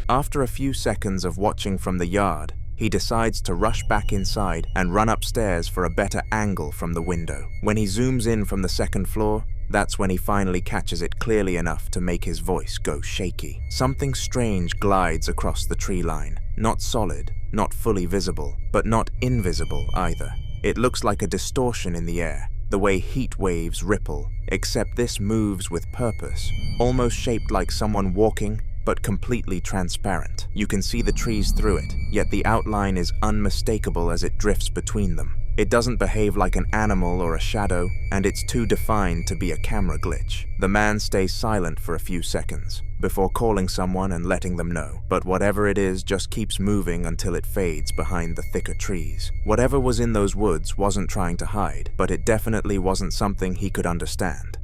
After a few seconds of watching from the yard, he decides to rush back inside and run upstairs for a better angle from the window. When he zooms in from the second floor, that's when he finally catches it clearly enough to make his voice go shaky. Something strange glides across the tree line. Not solid, not fully visible, but not invisible either. It looks like a distortion in the air, the way heat waves ripple, except this moves with purpose, almost shaped like someone walking, but completely transparent. You can see the trees through it, yet the outline is unmistakable as it drifts between them. It doesn't behave like an animal or a shadow, and it's too defined to be a camera glitch. The man stays silent for a few seconds, before calling someone and letting them know. But whatever it is just keeps moving until it fades behind the thicker trees. Whatever was in those woods wasn't trying to hide, but it definitely wasn't something he could understand.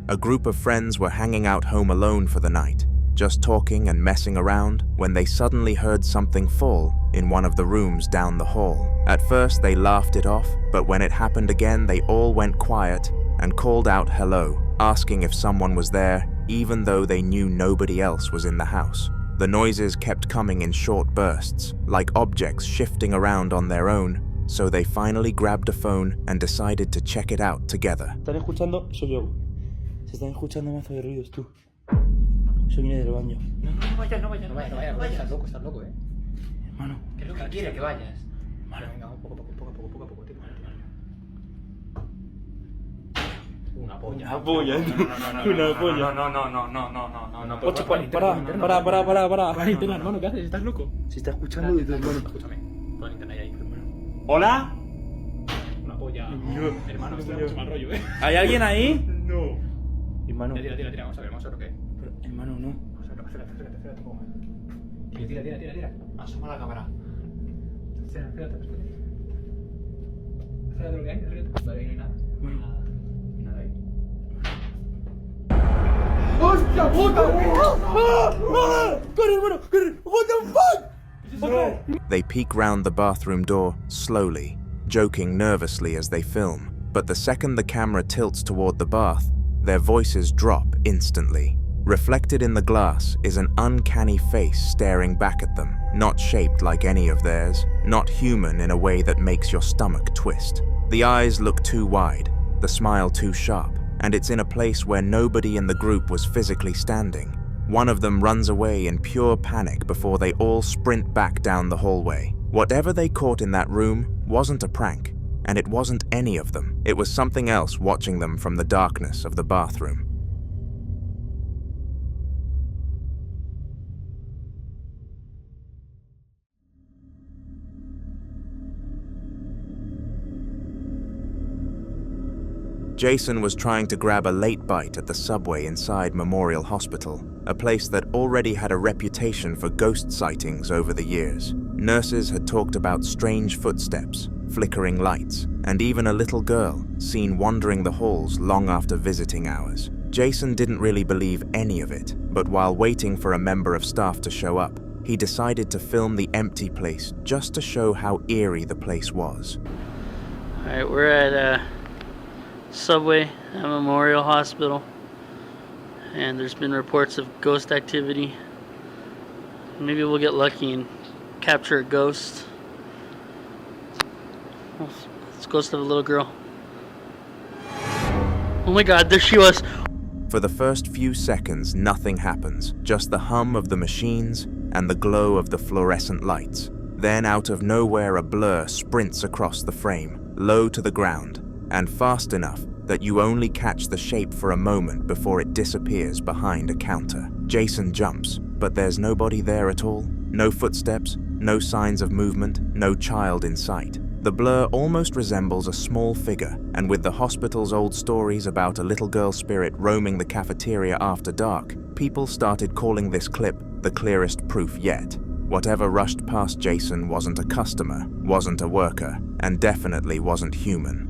A group of friends were hanging out home alone for the night, just talking and messing around, when they suddenly heard something fall in one of the rooms down the hall. At first they laughed it off, but when it happened again they all went quiet and called out hello, asking if someone was there, even though they knew nobody else was in the house. The noises kept coming in short bursts, like objects shifting around on their own, so they finally grabbed a phone and decided to check it out together. ¿Están escuchando? Soy yo. Se están escuchando mazo de ruidos, tú. Yo vine del baño. No vayas, estás loco, Hermano. ¿Qué es lo que quiere que vayas? Hermano. Venga, poco, tío. Una polla. Una polla. Una polla. No. Ocho, para. Para internet, hermano, ¿qué haces? ¿Estás loco? Se está escuchando desde el baño. Escúchame. Pon internet ahí, hermano. ¿Hola? Una polla. Hermano, esto da mucho mal rollo, ¿Hay alguien ahí? No. Hermano. Tira, vamos a ver lo que es. Pero, hermano, no. Acércate, un poco más. Tira. Asoma la cámara. Acércate lo que hay, acércate. Vale, ahí no hay nada. Bueno. Nada ahí. ¡Hostia! What the fuck? They peek round the bathroom door, slowly, joking nervously as they film. But the second the camera tilts toward the bath, their voices drop instantly. Reflected in the glass is an uncanny face staring back at them, not shaped like any of theirs, not human in a way that makes your stomach twist. The eyes look too wide, the smile too sharp, and it's in a place where nobody in the group was physically standing. One of them runs away in pure panic before they all sprint back down the hallway. Whatever they caught in that room wasn't a prank, and it wasn't any of them. It was something else watching them from the darkness of the bathroom. Jason was trying to grab a late bite at the subway inside Memorial Hospital, a place that already had a reputation for ghost sightings over the years. Nurses had talked about strange footsteps, flickering lights, and even a little girl seen wandering the halls long after visiting hours. Jason didn't really believe any of it, but while waiting for a member of staff to show up, he decided to film the empty place just to show how eerie the place was. Alright, we're at Subway at Memorial Hospital, and there's been reports of ghost activity. Maybe we'll get lucky and capture a ghost. It's the ghost of a little girl. Oh my god, there she was! For the first few seconds, nothing happens, just the hum of the machines and the glow of the fluorescent lights. Then out of nowhere, a blur sprints across the frame, low to the ground, and fast enough that you only catch the shape for a moment before it disappears behind a counter. Jason jumps, but there's nobody there at all. No footsteps, no signs of movement, no child in sight. The blur almost resembles a small figure, and with the hospital's old stories about a little girl spirit roaming the cafeteria after dark, people started calling this clip the clearest proof yet. Whatever rushed past Jason wasn't a customer, wasn't a worker, and definitely wasn't human.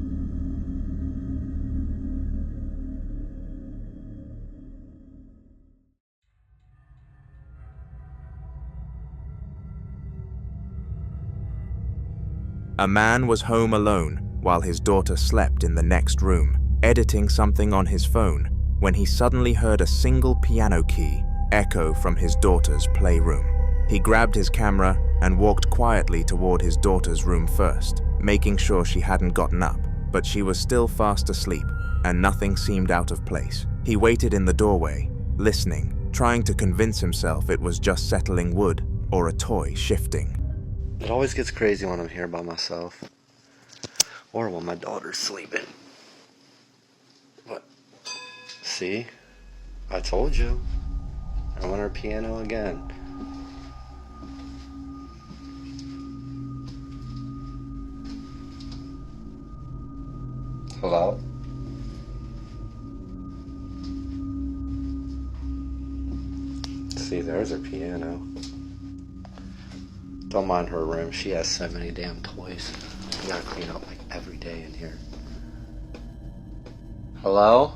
A man was home alone while his daughter slept in the next room, editing something on his phone, when he suddenly heard a single piano key echo from his daughter's playroom. He grabbed his camera and walked quietly toward his daughter's room first, making sure she hadn't gotten up, but she was still fast asleep, and nothing seemed out of place. He waited in the doorway, listening, trying to convince himself it was just settling wood or a toy shifting. It always gets crazy when I'm here by myself. Or when my daughter's sleeping. What? See? I told you. I want her piano again. Hello? See, there's her piano. Don't mind her room. She has so many damn toys. We gotta clean up like every day in here. Hello?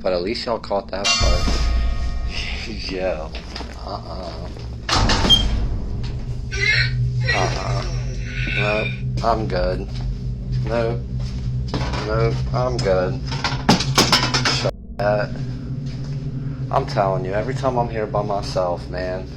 But at least y'all caught that part. Yo. Nope, I'm good. Nope, I'm good. Shut that. I'm telling you, every time I'm here by myself, man.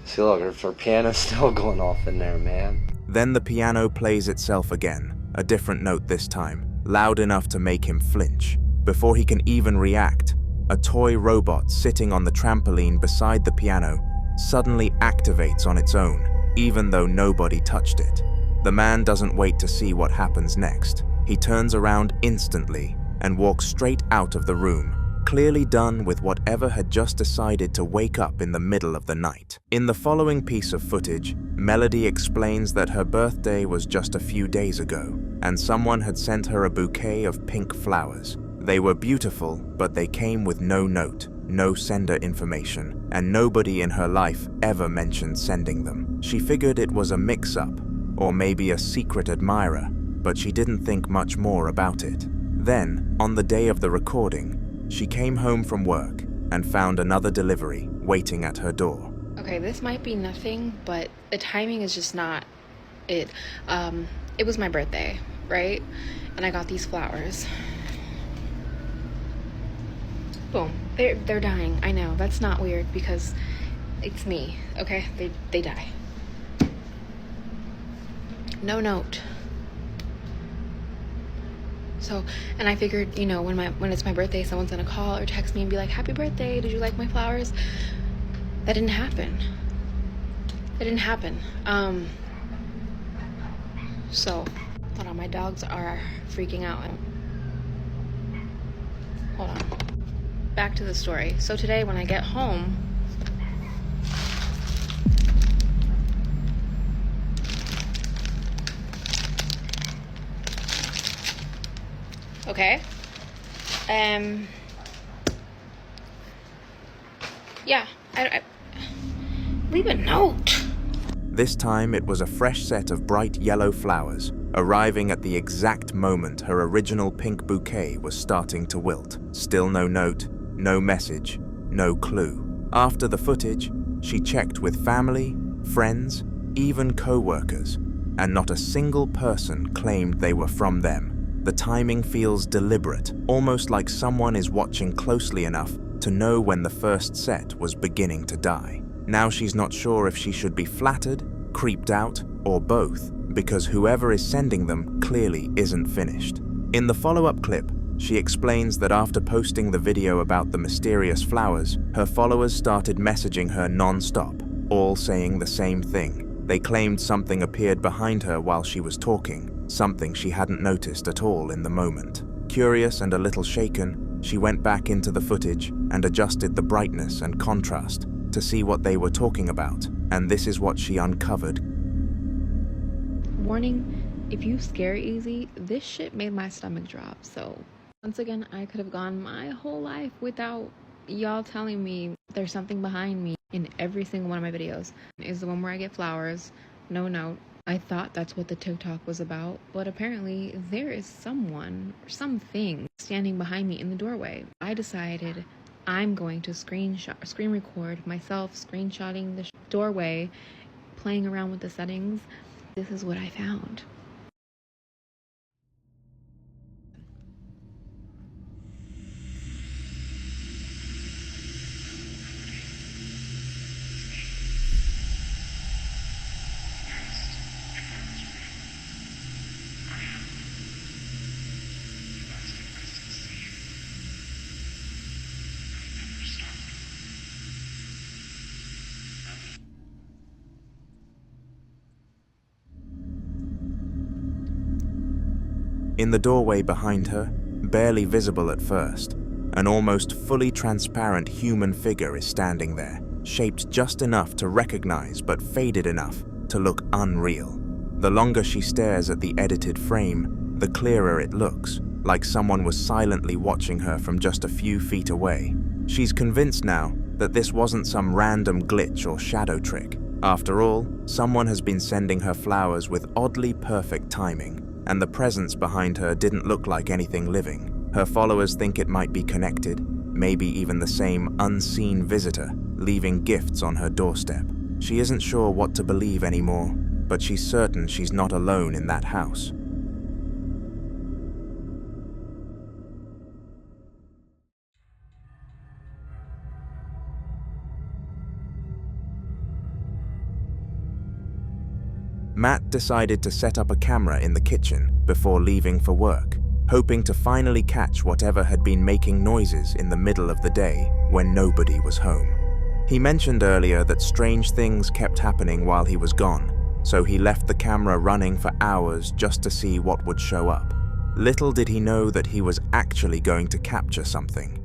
See, look, her piano's still going off in there, man. Then the piano plays itself again, a different note this time, loud enough to make him flinch. Before he can even react, a toy robot sitting on the trampoline beside the piano suddenly activates on its own, even though nobody touched it. The man doesn't wait to see what happens next. He turns around instantly and walks straight out of the room, clearly done with whatever had just decided to wake up in the middle of the night. In the following piece of footage, Melody explains that her birthday was just a few days ago, and someone had sent her a bouquet of pink flowers. They were beautiful, but they came with no note, no sender information, and nobody in her life ever mentioned sending them. She figured it was a mix-up, or maybe a secret admirer, but she didn't think much more about it. Then, on the day of the recording, she came home from work and found another delivery waiting at her door. Okay, this might be nothing, but the timing is just not it. It was my birthday, right? And I got these flowers. Boom. They're dying. I know. That's not weird because it's me, okay? They die. No note. So, and I figured, you know, when it's my birthday, someone's gonna call or text me and be like, "Happy birthday, did you like my flowers?" That didn't happen. It didn't happen. So, hold on, my dogs are freaking out. Hold on. Back to the story. So today when I get home, okay, yeah, I leave a note. This time it was a fresh set of bright yellow flowers, arriving at the exact moment her original pink bouquet was starting to wilt. Still no note, no message, no clue. After the footage, she checked with family, friends, even co-workers, and not a single person claimed they were from them. The timing feels deliberate, almost like someone is watching closely enough to know when the first set was beginning to die. Now she's not sure if she should be flattered, creeped out, or both, because whoever is sending them clearly isn't finished. In the follow-up clip, she explains that after posting the video about the mysterious flowers, her followers started messaging her non-stop, all saying the same thing. They claimed something appeared behind her while she was talking, something she hadn't noticed at all in the moment. Curious and a little shaken, she went back into the footage and adjusted the brightness and contrast to see what they were talking about, and this is what she uncovered. Warning, if you scare easy, this shit made my stomach drop. So once again, I could have gone my whole life without y'all telling me there's something behind me. In every single one of my videos is the one where I get flowers, no note. I thought that's what the TikTok was about, but apparently there is someone or something standing behind me in the doorway. I decided I'm going to screen record myself screenshotting the doorway, playing around with the settings. This is what I found. In the doorway behind her, barely visible at first, an almost fully transparent human figure is standing there, shaped just enough to recognize but faded enough to look unreal. The longer she stares at the edited frame, the clearer it looks, like someone was silently watching her from just a few feet away. She's convinced now that this wasn't some random glitch or shadow trick. After all, someone has been sending her flowers with oddly perfect timing, and the presence behind her didn't look like anything living. Her followers think it might be connected, maybe even the same unseen visitor, leaving gifts on her doorstep. She isn't sure what to believe anymore, but she's certain she's not alone in that house. Matt decided to set up a camera in the kitchen before leaving for work, hoping to finally catch whatever had been making noises in the middle of the day when nobody was home. He mentioned earlier that strange things kept happening while he was gone, so he left the camera running for hours just to see what would show up. Little did he know that he was actually going to capture something.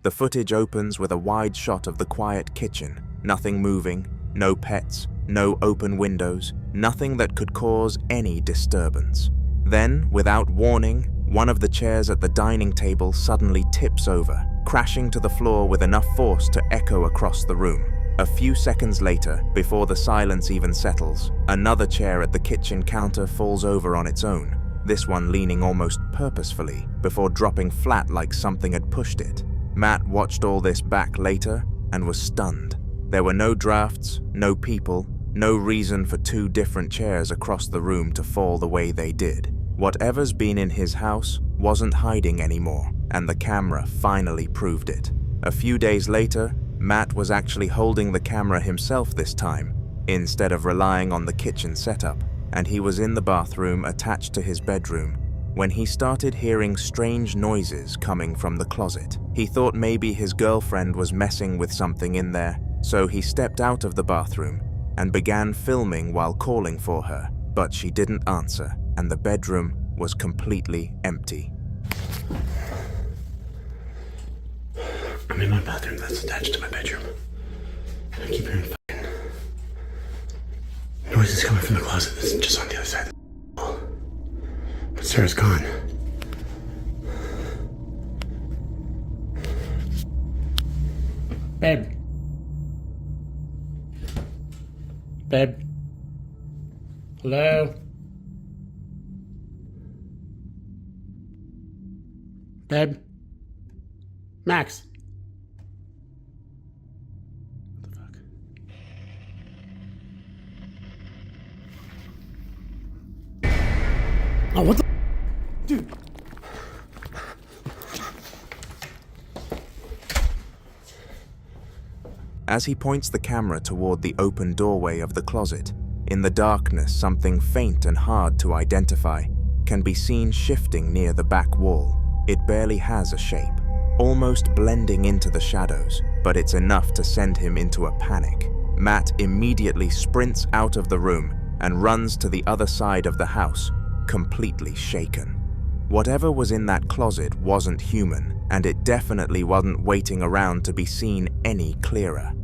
The footage opens with a wide shot of the quiet kitchen, nothing moving, no pets, no open windows, nothing that could cause any disturbance. Then, without warning, one of the chairs at the dining table suddenly tips over, crashing to the floor with enough force to echo across the room. A few seconds later, before the silence even settles, another chair at the kitchen counter falls over on its own, this one leaning almost purposefully, before dropping flat like something had pushed it. Matt watched all this back later and was stunned. There were no drafts, no people, no reason for two different chairs across the room to fall the way they did. Whatever's been in his house wasn't hiding anymore, and the camera finally proved it. A few days later, Matt was actually holding the camera himself this time, instead of relying on the kitchen setup, and he was in the bathroom attached to his bedroom when he started hearing strange noises coming from the closet. He thought maybe his girlfriend was messing with something in there, so he stepped out of the bathroom and began filming while calling for her, but she didn't answer, and the bedroom was completely empty. I'm in my bathroom that's attached to my bedroom. I keep hearing fucking noises coming from the closet that's just on the other side of the wall. But Sarah's gone. Babe. Babe. Hello? Babe? Max? What the fuck? Oh, what the? Dude. As he points the camera toward the open doorway of the closet, in the darkness something faint and hard to identify can be seen shifting near the back wall. It barely has a shape, almost blending into the shadows, but it's enough to send him into a panic. Matt immediately sprints out of the room and runs to the other side of the house, completely shaken. Whatever was in that closet wasn't human, and it definitely wasn't waiting around to be seen any clearer.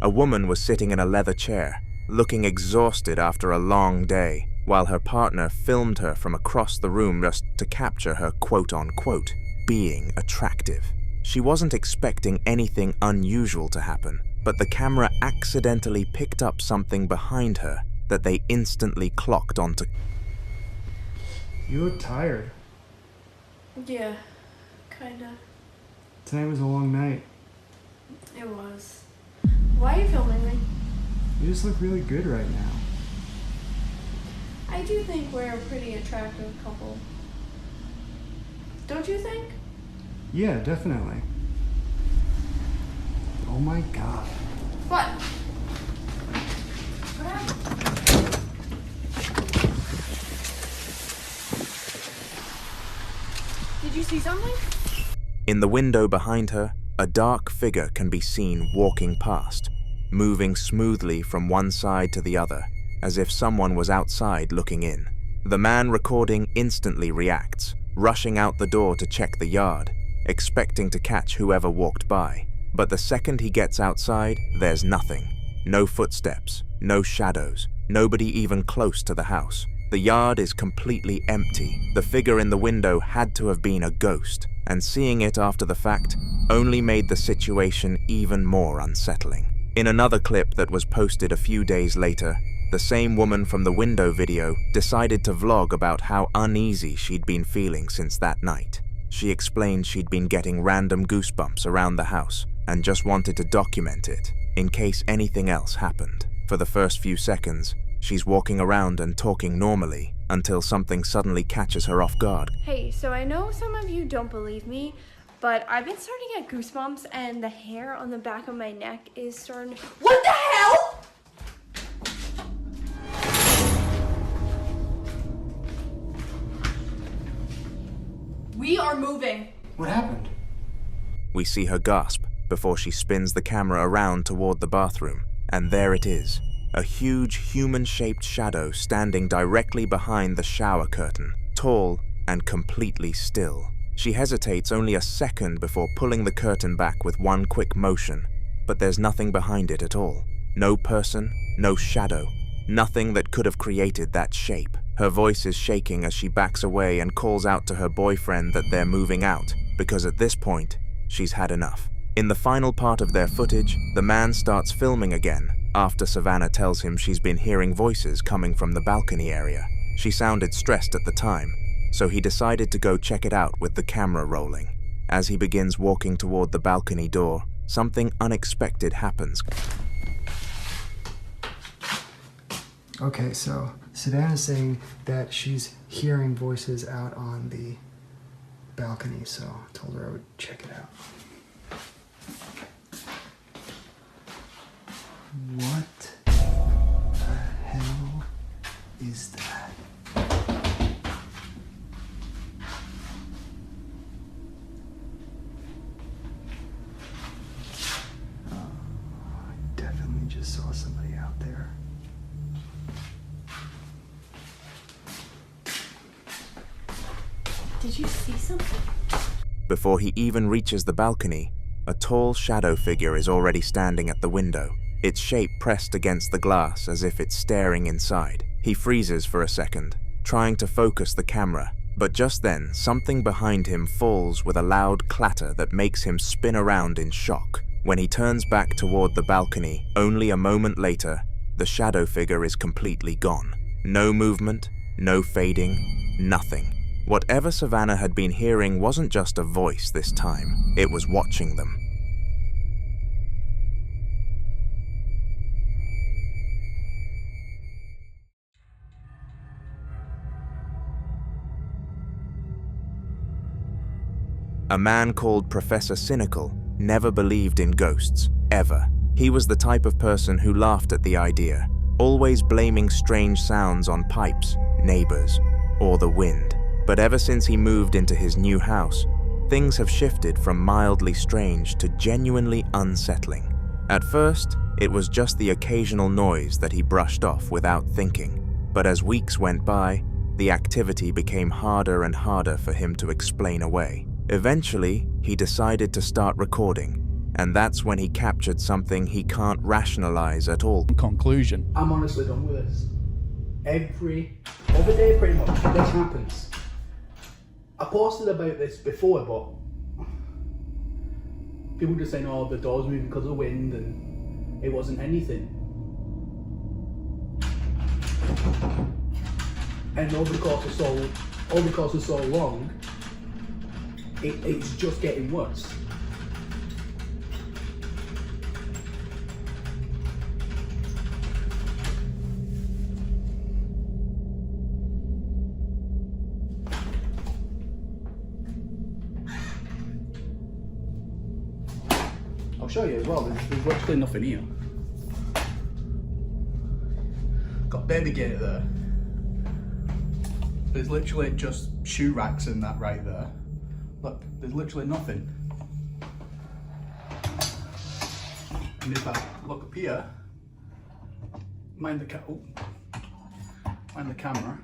A woman was sitting in a leather chair, looking exhausted after a long day, while her partner filmed her from across the room just to capture her quote-unquote being attractive. She wasn't expecting anything unusual to happen, but the camera accidentally picked up something behind her that they instantly clocked onto. You look tired. Yeah, kinda. Tonight was a long night. It was. Why are you filming me? You just look really good right now. I do think we're a pretty attractive couple. Don't you think? Yeah, definitely. Oh my god. What? What happened? Did you see something? In the window behind her, a dark figure can be seen walking past, moving smoothly from one side to the other, as if someone was outside looking in. The man recording instantly reacts, rushing out the door to check the yard, expecting to catch whoever walked by. But the second he gets outside, there's nothing. No footsteps, no shadows, nobody even close to the house. The yard is completely empty. The figure in the window had to have been a ghost, and seeing it after the fact only made the situation even more unsettling. In another clip that was posted a few days later, the same woman from the window video decided to vlog about how uneasy she'd been feeling since that night. She explained she'd been getting random goosebumps around the house and just wanted to document it in case anything else happened. For the first few seconds, she's walking around and talking normally until something suddenly catches her off guard. Hey, so I know some of you don't believe me, but I've been starting to get goosebumps and the hair on the back of my neck is starting to... What the hell?! We are moving. What happened? We see her gasp, before she spins the camera around toward the bathroom, and there it is, a huge human-shaped shadow standing directly behind the shower curtain, tall and completely still. She hesitates only a second before pulling the curtain back with one quick motion, but there's nothing behind it at all. No person, no shadow, nothing that could have created that shape. Her voice is shaking as she backs away and calls out to her boyfriend that they're moving out, because at this point, she's had enough. In the final part of their footage, the man starts filming again after Savannah tells him she's been hearing voices coming from the balcony area. She sounded stressed at the time, so he decided to go check it out with the camera rolling. As he begins walking toward the balcony door, something unexpected happens. Okay, so Savannah's saying that she's hearing voices out on the balcony, so I told her I would check it out. What the hell is that? I definitely just saw somebody out there. Did you see something? Before he even reaches the balcony, a tall shadow figure is already standing at the window, its shape pressed against the glass as if it's staring inside. He freezes for a second, trying to focus the camera, but just then, something behind him falls with a loud clatter that makes him spin around in shock. When he turns back toward the balcony, only a moment later, the shadow figure is completely gone. No movement, no fading, nothing. Whatever Savannah had been hearing wasn't just a voice this time, it was watching them. A man called Professor Cynical never believed in ghosts, ever. He was the type of person who laughed at the idea, always blaming strange sounds on pipes, neighbors, or the wind. But ever since he moved into his new house, things have shifted from mildly strange to genuinely unsettling. At first, it was just the occasional noise that he brushed off without thinking. But as weeks went by, the activity became harder and harder for him to explain away. Eventually, he decided to start recording, and that's when he captured something he can't rationalize at all. Conclusion. I'm honestly done with this. Every other day pretty much, this happens. I posted about this before, but people just saying, oh, the door's moving because of the wind, and it wasn't anything. And over the course of so long, it's just getting worse. I'll show you as well, there's literally nothing here. Got baby gate there. There's literally just shoe racks and that right there. Look, there's literally nothing. And if I look up here, mind the camera.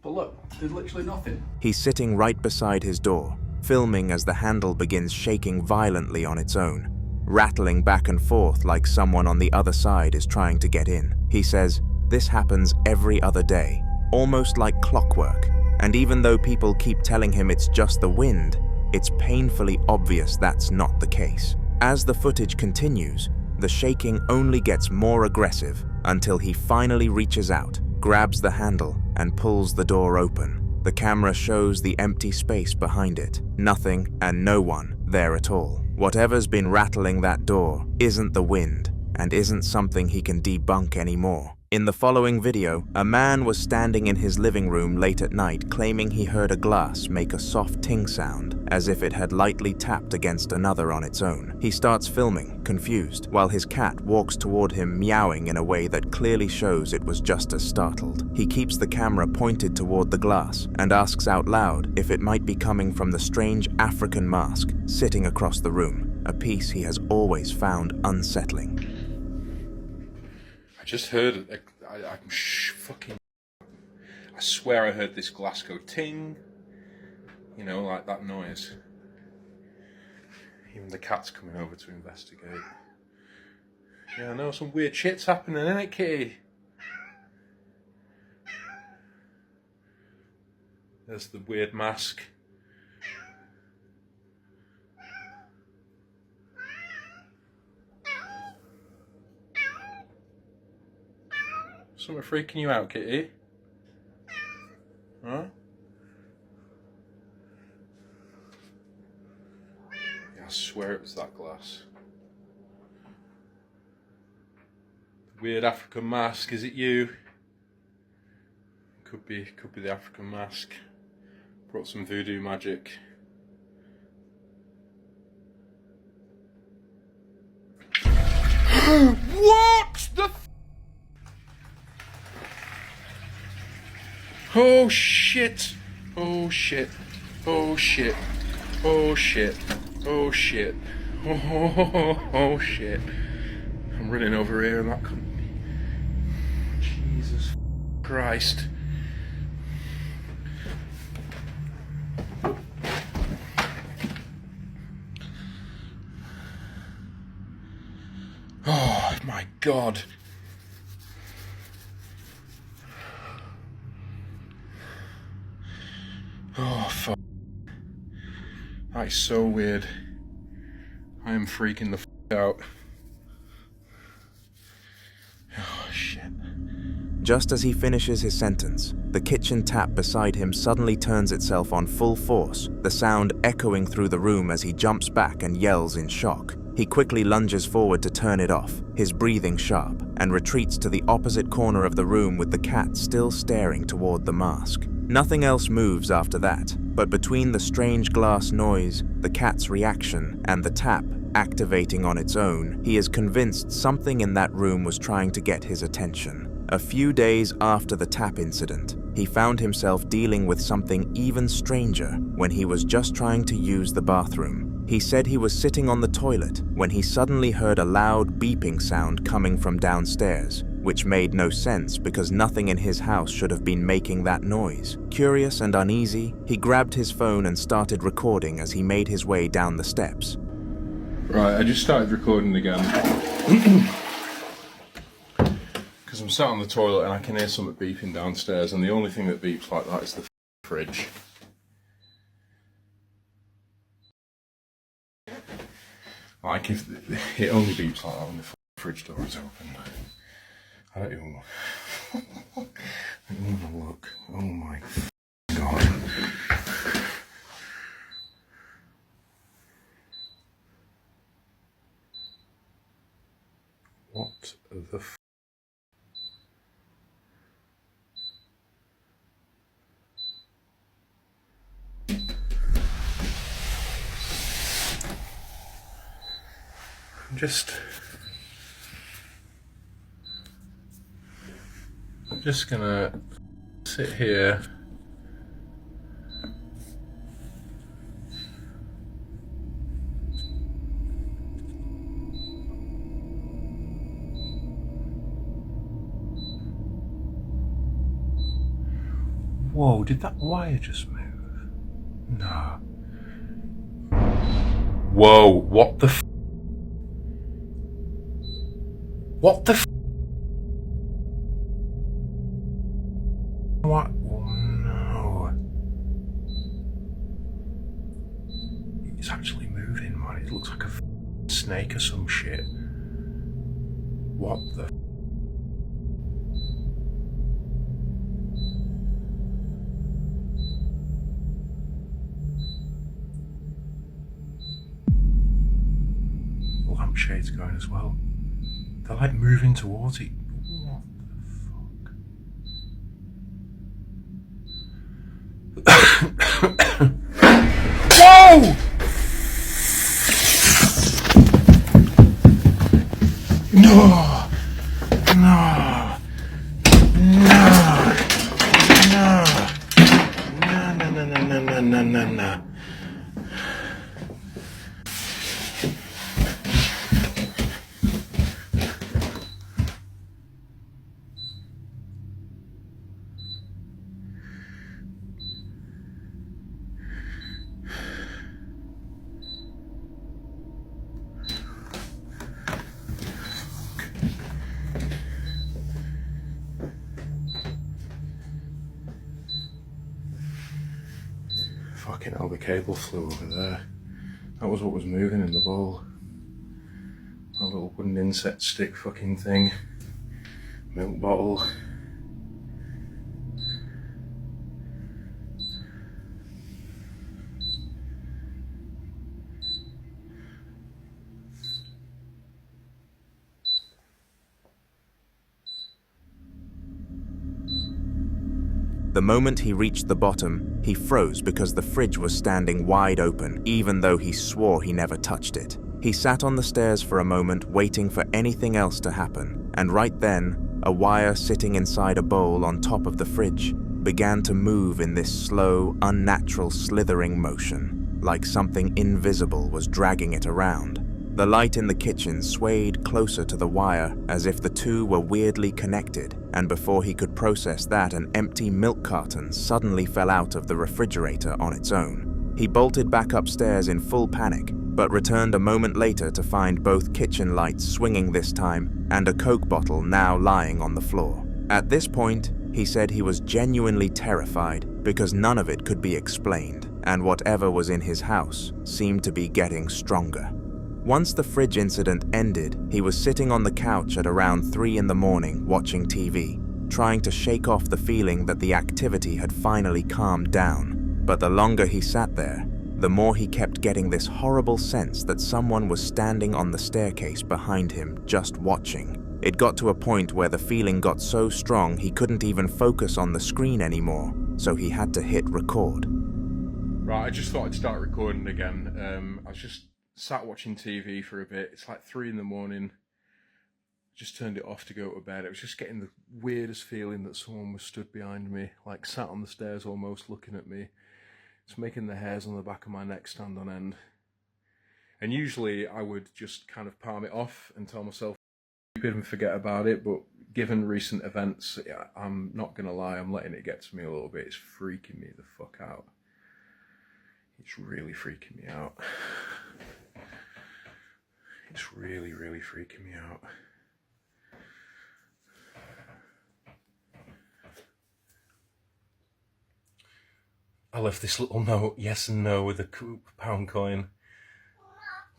But look, there's literally nothing. He's sitting right beside his door, filming as the handle begins shaking violently on its own, rattling back and forth like someone on the other side is trying to get in. He says this happens every other day, almost like clockwork, and even though people keep telling him it's just the wind, it's painfully obvious that's not the case. As the footage continues, the shaking only gets more aggressive until he finally reaches out, grabs the handle, and pulls the door open. The camera shows the empty space behind it, nothing and no one there at all. Whatever's been rattling that door isn't the wind and isn't something he can debunk anymore. In the following video, a man was standing in his living room late at night claiming he heard a glass make a soft ting sound, as if it had lightly tapped against another on its own. He starts filming, confused, while his cat walks toward him meowing in a way that clearly shows it was just as startled. He keeps the camera pointed toward the glass and asks out loud if it might be coming from the strange African mask sitting across the room, a piece he has always found unsettling. I just heard it. I swear I heard this glass go ting. You know, like that noise. Even the cat's coming over to investigate. Yeah, I know, some weird shit's happening, isn't it, Kitty? There's the weird mask. Something freaking you out, Kitty? Huh? Yeah, I swear it was that glass. The weird African mask, is it you? Could be the African mask. Brought some voodoo magic. What the Oh shit! Oh shit! Oh shit! Oh shit! Oh shit! Oh shit! I'm running over here and that couldn't be. Jesus Christ! Oh my God! Oh, fuck. That is so weird. I am freaking the f out. Oh, shit. Just as he finishes his sentence, the kitchen tap beside him suddenly turns itself on full force, the sound echoing through the room as he jumps back and yells in shock. He quickly lunges forward to turn it off, his breathing sharp, and retreats to the opposite corner of the room with the cat still staring toward the mask. Nothing else moves after that, but between the strange glass noise, the cat's reaction, and the tap activating on its own, he is convinced something in that room was trying to get his attention. A few days after the tap incident, he found himself dealing with something even stranger when he was just trying to use the bathroom. He said he was sitting on the toilet when he suddenly heard a loud beeping sound coming from downstairs, which made no sense because nothing in his house should have been making that noise. Curious and uneasy, he grabbed his phone and started recording as he made his way down the steps. Right, I just started recording again. Because I'm sat on the toilet and I can hear something beeping downstairs, and the only thing that beeps like that is the fridge. Like, if it only beeps like that when the fridge door is open. I don't even look. Oh my God. What the f? I'm just gonna sit here. Whoa, did that wire just move? No. Whoa, what the f? What the f? What? Oh no. It's actually moving, man. It looks like a snake or some shit. What the f? The lampshade's going as well. They're like moving towards it. What the fuck? No! No! No! No! Fucking hell, the cable flew over there. That was what was moving in the bowl. A little wooden insect stick fucking thing. Milk bottle. The moment he reached the bottom, he froze because the fridge was standing wide open, even though he swore he never touched it. He sat on the stairs for a moment, waiting for anything else to happen, and right then, a wire sitting inside a bowl on top of the fridge began to move in this slow, unnatural slithering motion, like something invisible was dragging it around. The light in the kitchen swayed closer to the wire as if the two were weirdly connected, and before he could process that, an empty milk carton suddenly fell out of the refrigerator on its own. He bolted back upstairs in full panic, but returned a moment later to find both kitchen lights swinging this time and a Coke bottle now lying on the floor. At this point, he said he was genuinely terrified because none of it could be explained, and whatever was in his house seemed to be getting stronger. Once the fridge incident ended, he was sitting on the couch at around 3 in the morning watching TV, trying to shake off the feeling that the activity had finally calmed down. But the longer he sat there, the more he kept getting this horrible sense that someone was standing on the staircase behind him, just watching. It got to a point where the feeling got so strong he couldn't even focus on the screen anymore, so he had to hit record. Right, I just thought I'd start recording again. I was just sat watching TV for a bit. It's like 3 in the morning. Just turned it off to go to bed. I was just getting the weirdest feeling that someone was stood behind me, like sat on the stairs almost looking at me. It's making the hairs on the back of my neck stand on end. And usually I would just kind of palm it off and tell myself stupid and forget about it, but given recent events, I'm not gonna lie, I'm letting it get to me a little bit. It's freaking me the fuck out. It's really freaking me out. It's really, really freaking me out. I left this little note, yes and no, with a £1 coin.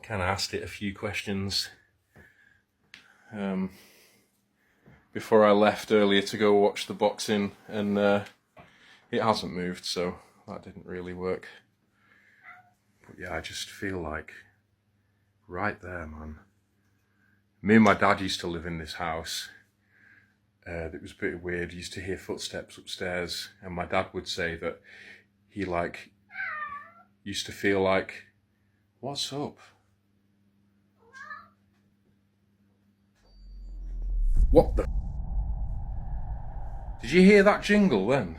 Kind of asked it a few questions before I left earlier to go watch the boxing, and it hasn't moved, so that didn't really work. But yeah, I just feel like right there, man. Me and my dad used to live in this house. It was a bit weird. He used to hear footsteps upstairs, and my dad would say that he used to feel like, what's up? What the? Did you hear that jingle then?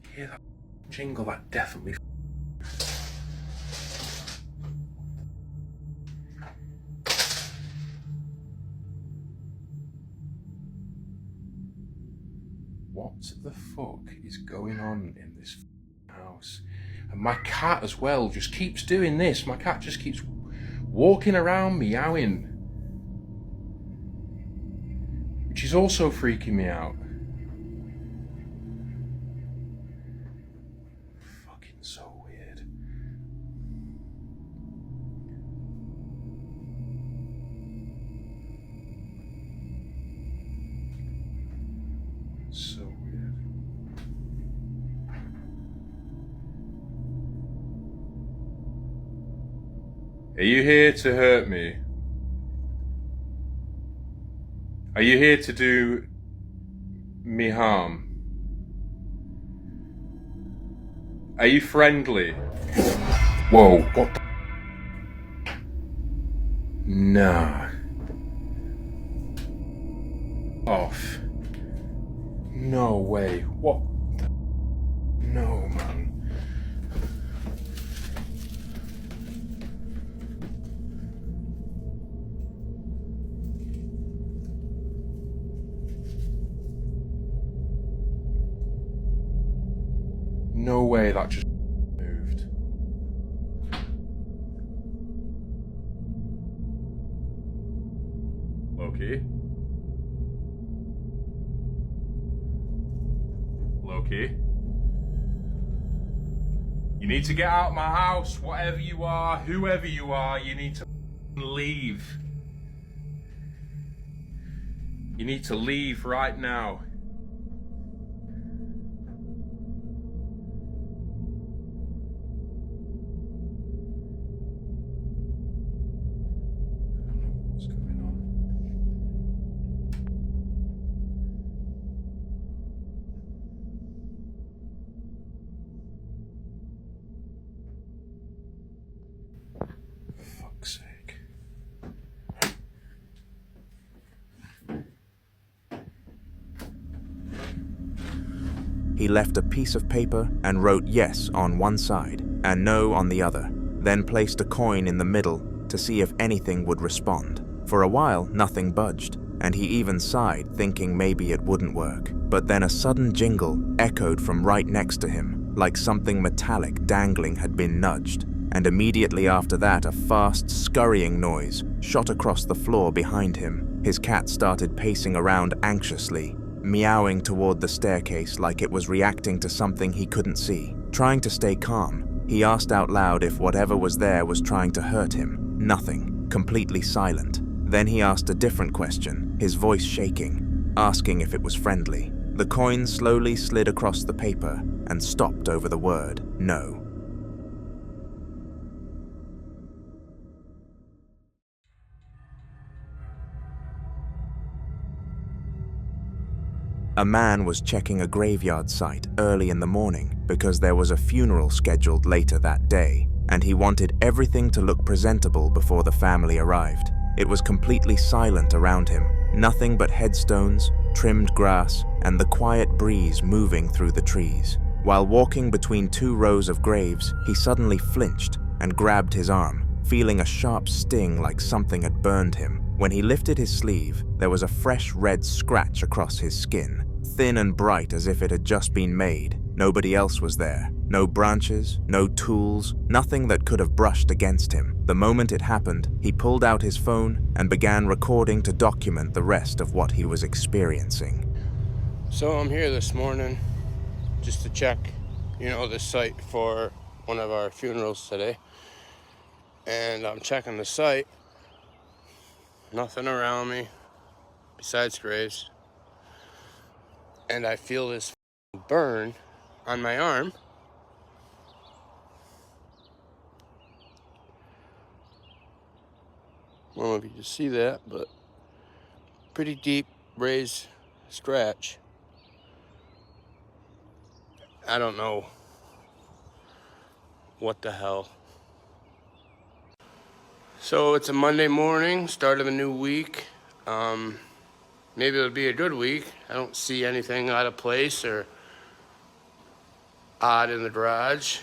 You hear that jingle? That definitely. What the fuck is going on in this house? And my cat as well just keeps doing this. My cat just keeps walking around meowing, which is also freaking me out. Fucking so weird. So weird. Are you here to hurt me? Are you here to do me harm? Are you friendly? Whoa, what the? Nah. Off. No way. What the? No, man. No way that just moved. Loki? Loki? You need to get out of my house, whatever you are, whoever you are, you need to leave. You need to leave right now. Fuck's sake. He left a piece of paper and wrote yes on one side and no on the other, then placed a coin in the middle to see if anything would respond. For a while, nothing budged, and he even sighed, thinking maybe it wouldn't work. But then a sudden jingle echoed from right next to him, like something metallic dangling had been nudged, and immediately after that a fast, scurrying noise shot across the floor behind him. His cat started pacing around anxiously, meowing toward the staircase like it was reacting to something he couldn't see. Trying to stay calm, he asked out loud if whatever was there was trying to hurt him. Nothing. Completely silent. Then he asked a different question, his voice shaking, asking if it was friendly. The coin slowly slid across the paper and stopped over the word no. A man was checking a graveyard site early in the morning because there was a funeral scheduled later that day, and he wanted everything to look presentable before the family arrived. It was completely silent around him, nothing but headstones, trimmed grass, and the quiet breeze moving through the trees. While walking between two rows of graves, he suddenly flinched and grabbed his arm, feeling a sharp sting like something had burned him. When he lifted his sleeve, there was a fresh red scratch across his skin, thin and bright as if it had just been made. Nobody else was there. No branches, no tools, nothing that could have brushed against him. The moment it happened, he pulled out his phone and began recording to document the rest of what he was experiencing. So I'm here this morning just to check, the site for one of our funerals today. And I'm checking the site. Nothing around me besides graves. And I feel this burn on my arm. I don't know if you can see that, but pretty deep raised scratch. I don't know what the hell. So it's a Monday morning, start of a new week. Maybe it'll be a good week. I don't see anything out of place or odd in the garage.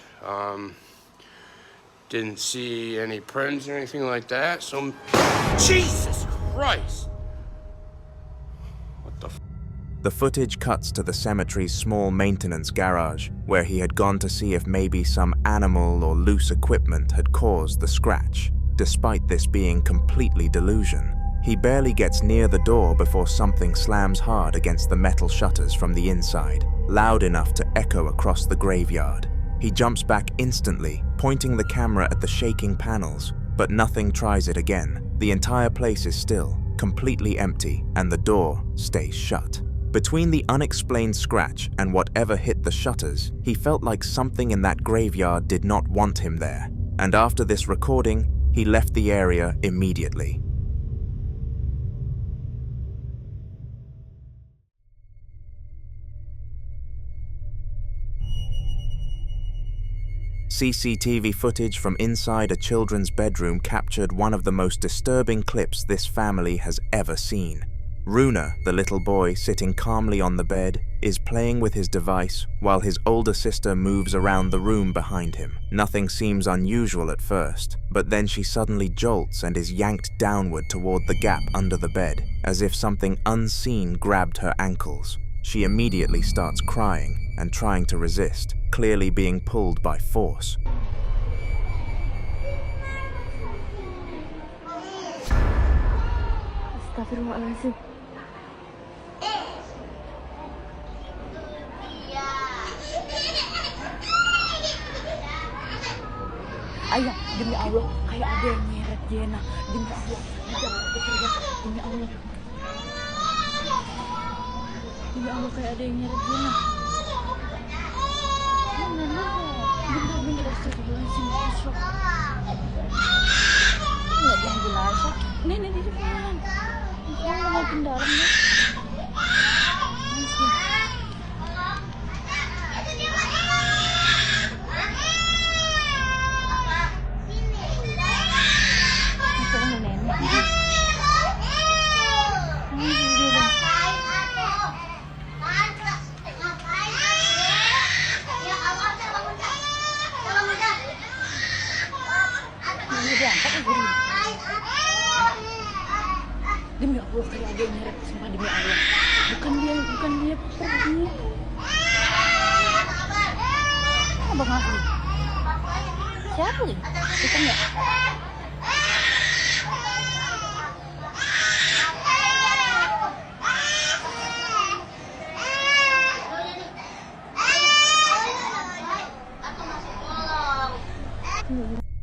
Didn't see any prints or anything like that. So, Jesus Christ! What the f? The footage cuts to the cemetery's small maintenance garage, where he had gone to see if maybe some animal or loose equipment had caused the scratch. Despite this being completely delusion, he barely gets near the door before something slams hard against the metal shutters from the inside, loud enough to echo across the graveyard. He jumps back instantly, pointing the camera at the shaking panels, but nothing tries it again. The entire place is still, completely empty, and the door stays shut. Between the unexplained scratch and whatever hit the shutters, he felt like something in that graveyard did not want him there, and after this recording, he left the area immediately. CCTV footage from inside a children's bedroom captured one of the most disturbing clips this family has ever seen. Runa, the little boy sitting calmly on the bed, is playing with his device while his older sister moves around the room behind him. Nothing seems unusual at first, but then she suddenly jolts and is yanked downward toward the gap under the bed, as if something unseen grabbed her ankles. She immediately starts crying and trying to resist, clearly being pulled by force. Astagfirullahaladzim. Ayah, demi Allah, kayak ada yang nyeret Jena. Demi Allah, jangan berteriak. Demi Allah. Demi Allah, kayak ada yang nyeret Jena. Bener-bener, astagfirullahaladzim. Nggak jangan jelas. Nenek di depan. Kamu mau ke dalam ya? Demi Allah, kayak ada yang nyeret, sumpah demi Allah. Bukan dia pergi. Abang Afri. Siapa ini? Bukan ya?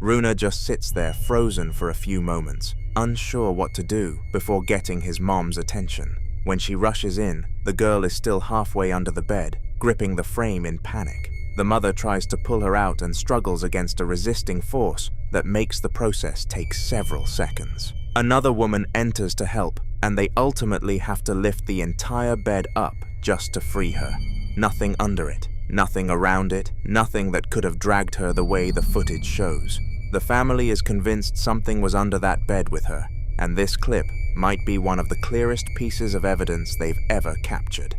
Runa just sits there frozen for a few moments, unsure what to do before getting his mom's attention. When she rushes in, the girl is still halfway under the bed, gripping the frame in panic. The mother tries to pull her out and struggles against a resisting force that makes the process take several seconds. Another woman enters to help, and they ultimately have to lift the entire bed up just to free her. Nothing under it, nothing around it, nothing that could have dragged her the way the footage shows. The family is convinced something was under that bed with her, and this clip might be one of the clearest pieces of evidence they've ever captured.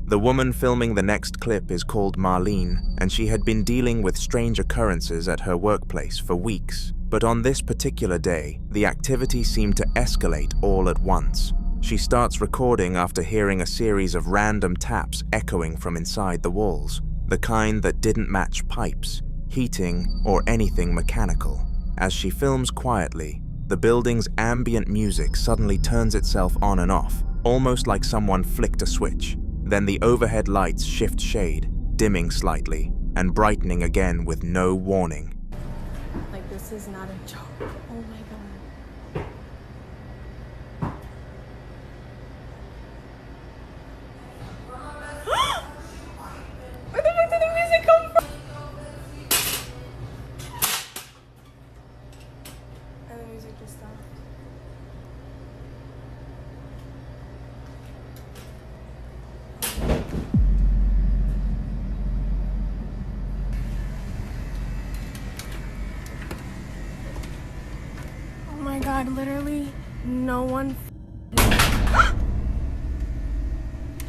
The woman filming the next clip is called Marlene, and she had been dealing with strange occurrences at her workplace for weeks. But on this particular day, the activity seemed to escalate all at once. She starts recording after hearing a series of random taps echoing from inside the walls, the kind that didn't match pipes, heating, or anything mechanical. As she films quietly, the building's ambient music suddenly turns itself on and off, almost like someone flicked a switch. Then the overhead lights shift shade, dimming slightly, and brightening again with no warning. Like, this is not a joke. Oh my god. Where the fuck did the music come from? And the music just stopped. Oh my god, literally no one.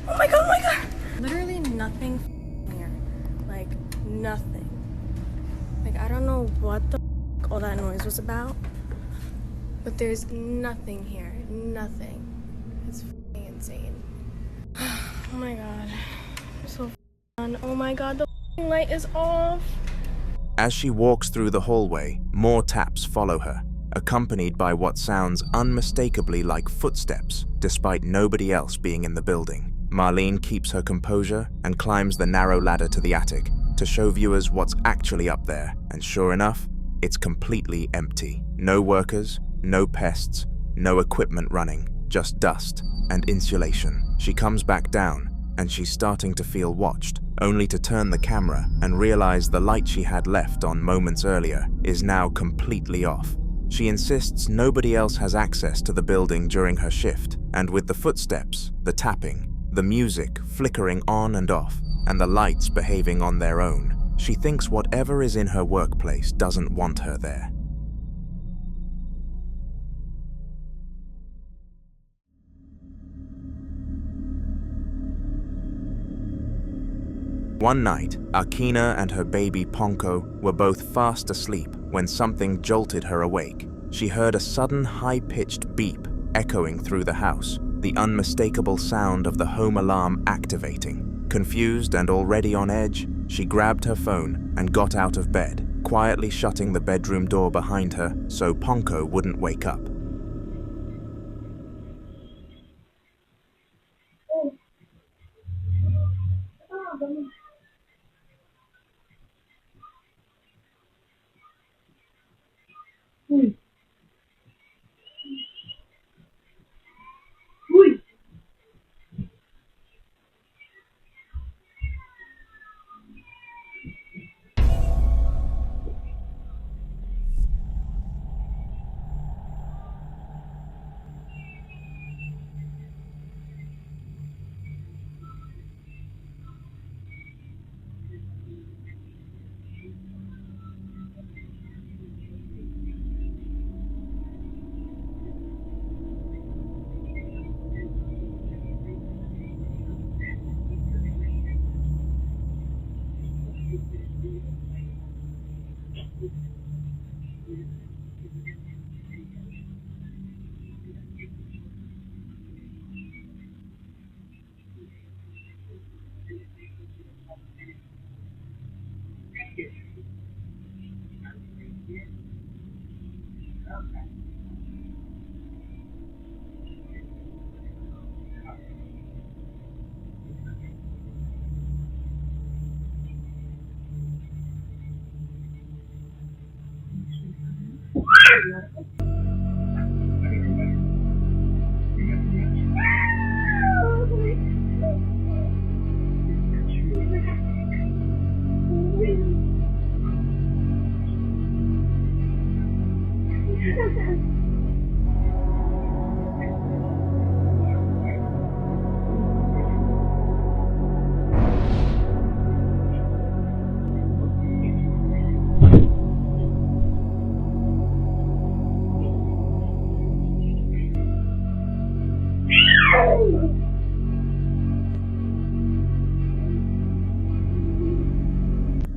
Oh my god, oh my god! Literally nothing here. Like, nothing. Like, I don't know what the all that noise was about, but there's nothing here. Nothing. It's insane. Oh my god. I'm so fun. Oh my god, the light is off. As she walks through the hallway, more taps follow her, accompanied by what sounds unmistakably like footsteps, despite nobody else being in the building. Marlene keeps her composure and climbs the narrow ladder to the attic to show viewers what's actually up there, and sure enough, it's completely empty. No workers, no pests, no equipment running, just dust and insulation. She comes back down, and she's starting to feel watched, only to turn the camera and realize the light she had left on moments earlier is now completely off. She insists nobody else has access to the building during her shift, and with the footsteps, the tapping, the music flickering on and off, and the lights behaving on their own, she thinks whatever is in her workplace doesn't want her there. One night, Akina and her baby Ponko were both fast asleep when something jolted her awake. She heard a sudden high-pitched beep echoing through the house, the unmistakable sound of the home alarm activating. Confused and already on edge, she grabbed her phone and got out of bed, quietly shutting the bedroom door behind her so Ponko wouldn't wake up.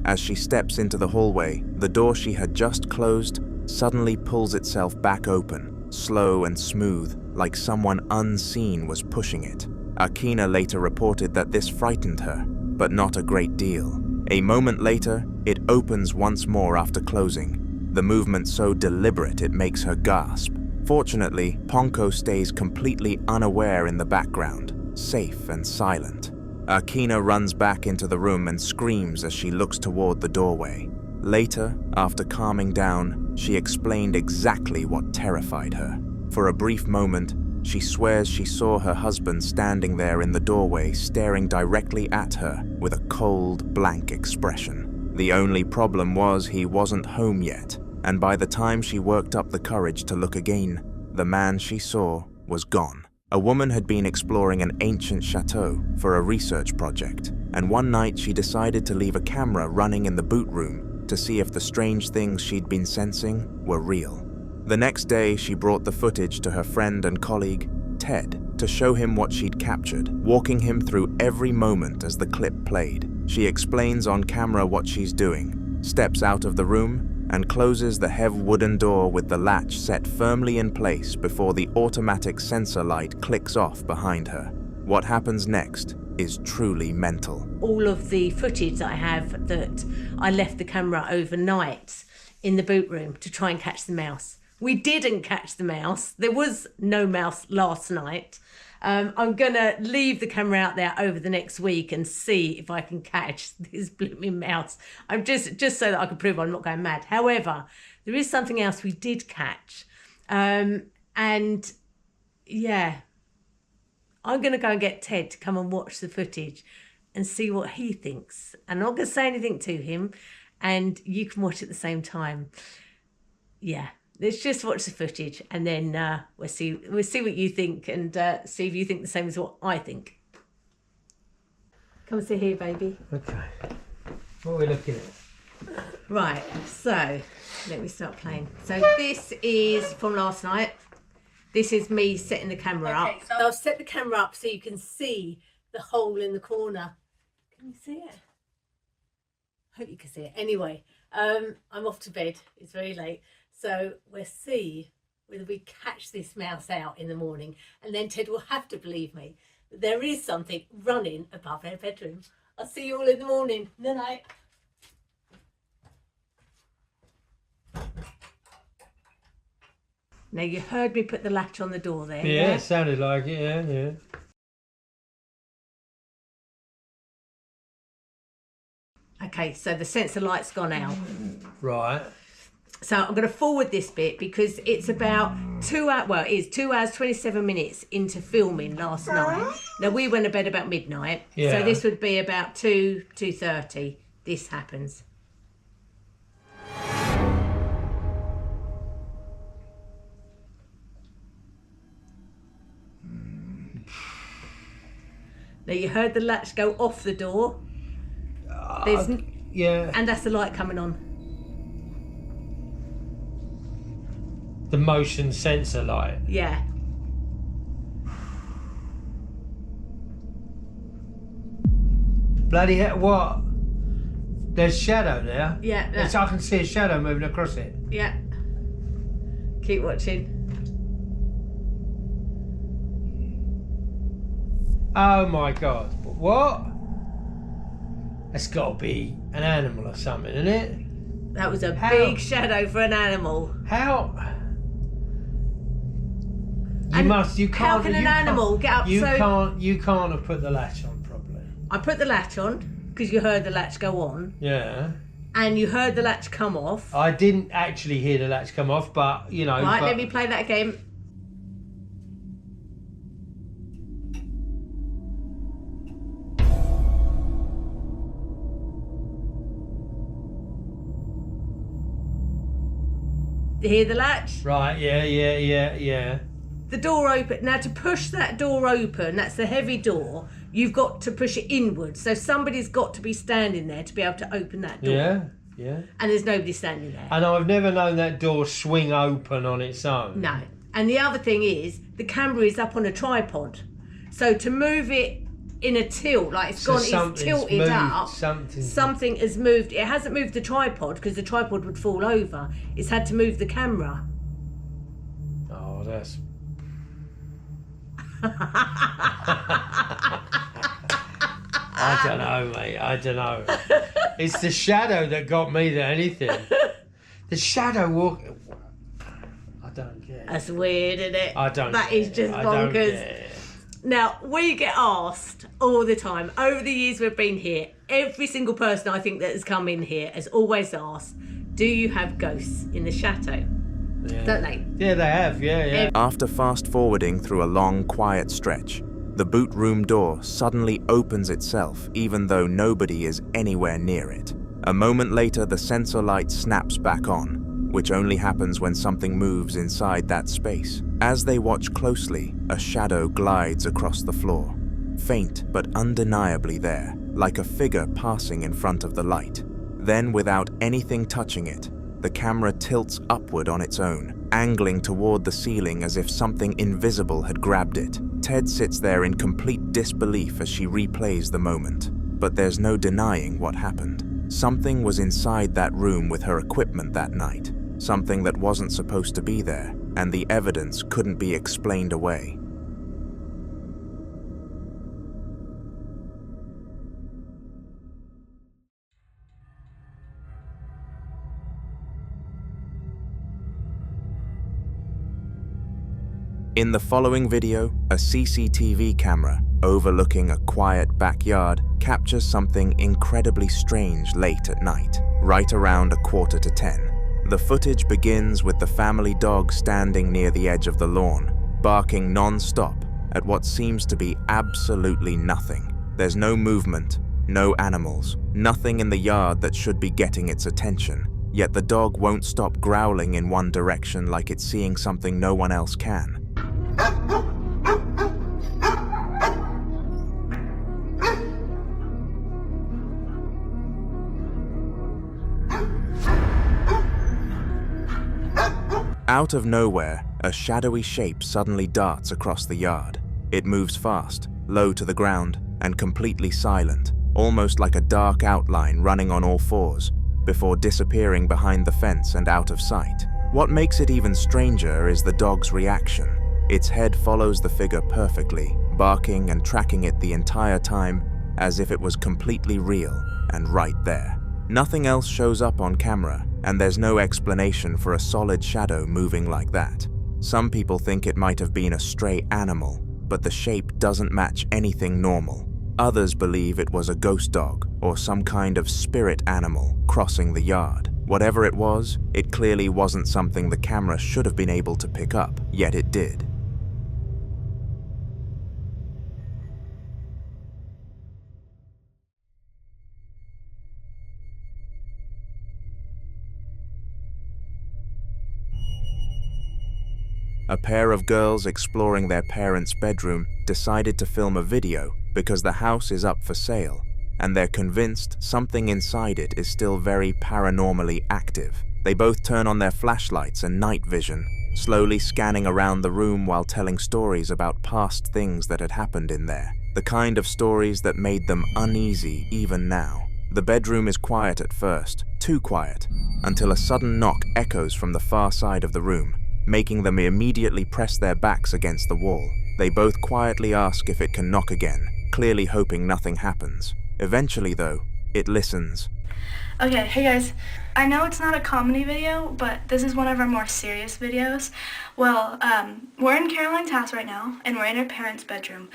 As she steps into the hallway, the door she had just closed suddenly pulls itself back open, slow and smooth, like someone unseen was pushing it. Akina later reported that this frightened her, but not a great deal. A moment later, it opens once more after closing, the movement so deliberate it makes her gasp. Fortunately, Ponko stays completely unaware in the background, safe and silent. Akina runs back into the room and screams as she looks toward the doorway. Later, after calming down, she explained exactly what terrified her. For a brief moment, she swears she saw her husband standing there in the doorway staring directly at her with a cold, blank expression. The only problem was he wasn't home yet, and by the time she worked up the courage to look again, the man she saw was gone. A woman had been exploring an ancient chateau for a research project, and one night she decided to leave a camera running in the boot room to see if the strange things she'd been sensing were real. The next day, she brought the footage to her friend and colleague, Ted, to show him what she'd captured, walking him through every moment as the clip played. She explains on camera what she's doing, steps out of the room, and closes the heavy wooden door with the latch set firmly in place before the automatic sensor light clicks off behind her. What happens next is truly mental. All of the footage that I have, that I left the camera overnight in the boot room to try and catch the mouse. We didn't catch the mouse. There was no mouse last night. I'm gonna leave the camera out there over the next week and see if I can catch this blooming mouse. I'm just so that I can prove I'm not going mad. However, there is something else we did catch. And yeah, I'm gonna go and get Ted to come and watch the footage and see what he thinks. And I'm not gonna say anything to him, and you can watch at the same time. Yeah, Let's just watch the footage, and then we'll see what you think, and see if you think the same as what I think. Come and sit here, baby. Okay. What are we looking at? Right, so let me start playing. So this is from last night. This is me setting the camera up. So I'll set the camera up so you can see the hole in the corner. Can you see it? Hope you can see it. Anyway, I'm off to bed. It's very late. So we'll see whether we catch this mouse out in the morning, and then Ted will have to believe me that there is something running above our bedroom. I'll see you all in the morning. Good night. Now you heard me put the latch on the door there. Yeah, it sounded like it, yeah. Okay, so the sensor light's gone out. Right. So I'm going to forward this bit because it's about 2 hours, well, it is 2 hours, 27 minutes into filming last night. Now, we went to bed about midnight. Yeah. So this would be about 2:30. This happens. Now, you heard the latch go off the door. Yeah. And that's the light coming on. The motion sensor light. Yeah. Bloody hell, what? There's shadow there? Yeah. Yes, I can see a shadow moving across it. Yeah. Keep watching. Oh my God. What? That's got to be an animal or something, isn't it? That was a big shadow for an animal. How? You can't. How can an animal get up You so... You can't have put the latch on properly. I put the latch on because you heard the latch go on. Yeah. And you heard the latch come off. I didn't actually hear the latch come off, but, you know... Right, let me play that again. You hear the latch? Right, yeah. The door open. Now, to push that door open, that's the heavy door, you've got to push it inwards. So somebody's got to be standing there to be able to open that door. Yeah. And there's nobody standing there. And I've never known that door swing open on its own. No. And the other thing is, the camera is up on a tripod. So to move it in a tilt, like it's tilted up, something has moved. It hasn't moved the tripod because the tripod would fall over. It's had to move the camera. Oh, that's... I don't know, mate. I don't know. It's the shadow that got me than anything. The shadow walk... I don't get it. That's weird, isn't it? I don't That get is it. just I don't bonkers. get it. Now, we get asked all the time, over the years we've been here, every single person I think that has come in here has always asked, do you have ghosts in the chateau? Yeah. Don't they? Yeah, they have, yeah. After fast-forwarding through a long, quiet stretch, the boot room door suddenly opens itself even though nobody is anywhere near it. A moment later, the sensor light snaps back on, which only happens when something moves inside that space. As they watch closely, a shadow glides across the floor, faint but undeniably there, like a figure passing in front of the light. Then, without anything touching it, the camera tilts upward on its own, angling toward the ceiling as if something invisible had grabbed it. Ted sits there in complete disbelief as she replays the moment. But there's no denying what happened. Something was inside that room with her equipment that night. Something that wasn't supposed to be there, and the evidence couldn't be explained away. In the following video, a CCTV camera overlooking a quiet backyard captures something incredibly strange late at night, right around 9:45. The footage begins with the family dog standing near the edge of the lawn, barking non-stop at what seems to be absolutely nothing. There's no movement, no animals, nothing in the yard that should be getting its attention. yet the dog won't stop growling in one direction like it's seeing something no one else can. Out of nowhere, a shadowy shape suddenly darts across the yard. It moves fast, low to the ground, and completely silent, almost like a dark outline running on all fours, before disappearing behind the fence and out of sight. What makes it even stranger is the dog's reaction. Its head follows the figure perfectly, barking and tracking it the entire time as if it was completely real and right there. Nothing else shows up on camera, and there's no explanation for a solid shadow moving like that. Some people think it might have been a stray animal, but the shape doesn't match anything normal. Others believe it was a ghost dog or some kind of spirit animal crossing the yard. Whatever it was, it clearly wasn't something the camera should have been able to pick up, yet it did. A pair of girls exploring their parents' bedroom decided to film a video because the house is up for sale, and they're convinced something inside it is still very paranormally active. They both turn on their flashlights and night vision, slowly scanning around the room while telling stories about past things that had happened in there, the kind of stories that made them uneasy even now. The bedroom is quiet at first, too quiet, until a sudden knock echoes from the far side of the room, making them immediately press their backs against the wall. They both quietly ask if it can knock again, clearly hoping nothing happens. Eventually, though, it listens. Okay, hey guys. I know it's not a comedy video, but this is one of our more serious videos. Well, we're in Caroline's house right now, and we're in her parents' bedroom.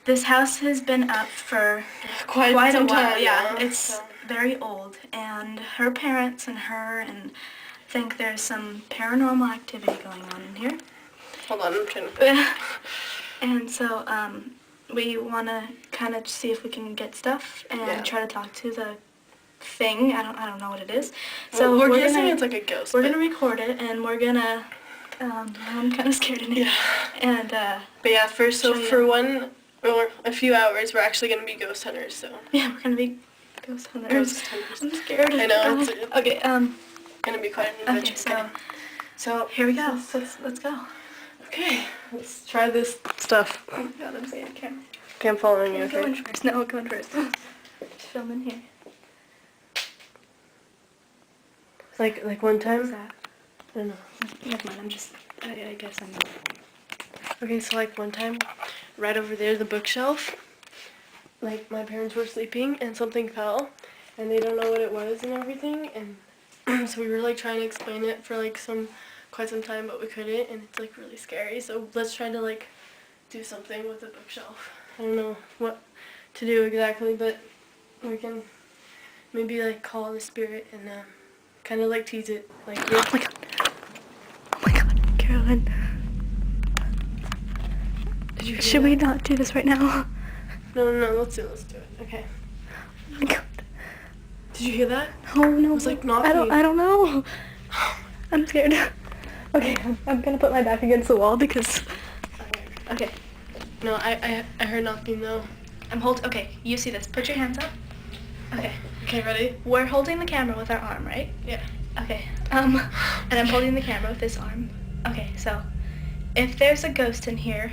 This house has been up for quite a while. time, Yeah, yeah. it's very old, and her parents and her and think there's some paranormal activity going on in here. Hold on, I'm trying to... And so, we want to kind of see if we can get stuff and try to talk to the thing. I don't know what it is. So Well, we're we're guessing gonna, it's like a ghost, We're but- gonna record it, and we're gonna. I'm kind of scared in it. Yeah. And But yeah, for one or a few hours, we're actually gonna be ghost hunters. So yeah, we're gonna be ghost hunters. Ghost hunters. I'm scared. I know. It's Okay. gonna be quite an Okay. adventure. So here we go. Let's go. Okay, let's try this stuff. Oh my God, I'm scared. Okay. Okay, I'm following you. I'm Okay. going first. No, I'm going first. Just film in here. Like one time. What's that? I don't know. Never mind. I'm just. I guess I'm. Okay, so like one time, right over there, the bookshelf, like my parents were sleeping and something fell, and they don't know what it was and everything, and so we were like trying to explain it for like quite some time, but we couldn't, and it's like really scary. So let's try to like do something with the bookshelf. I don't know what to do exactly, but we can maybe like call the spirit and kind of like tease it. Like, Oh my God. Oh my God, Caroline. Did you hear Should that? we not do this right now? No, let's do it. Okay. Oh my God. Did you hear that? Oh no. It was like knocking. I don't know. I'm scared. Okay, I'm gonna put my back against the wall because. Okay. No, I heard knocking though. Okay, you see this. Put your hands up. Okay. Okay, ready? We're holding the camera with our arm, right? Yeah. Okay. And I'm holding the camera with this arm. Okay, so if there's a ghost in here,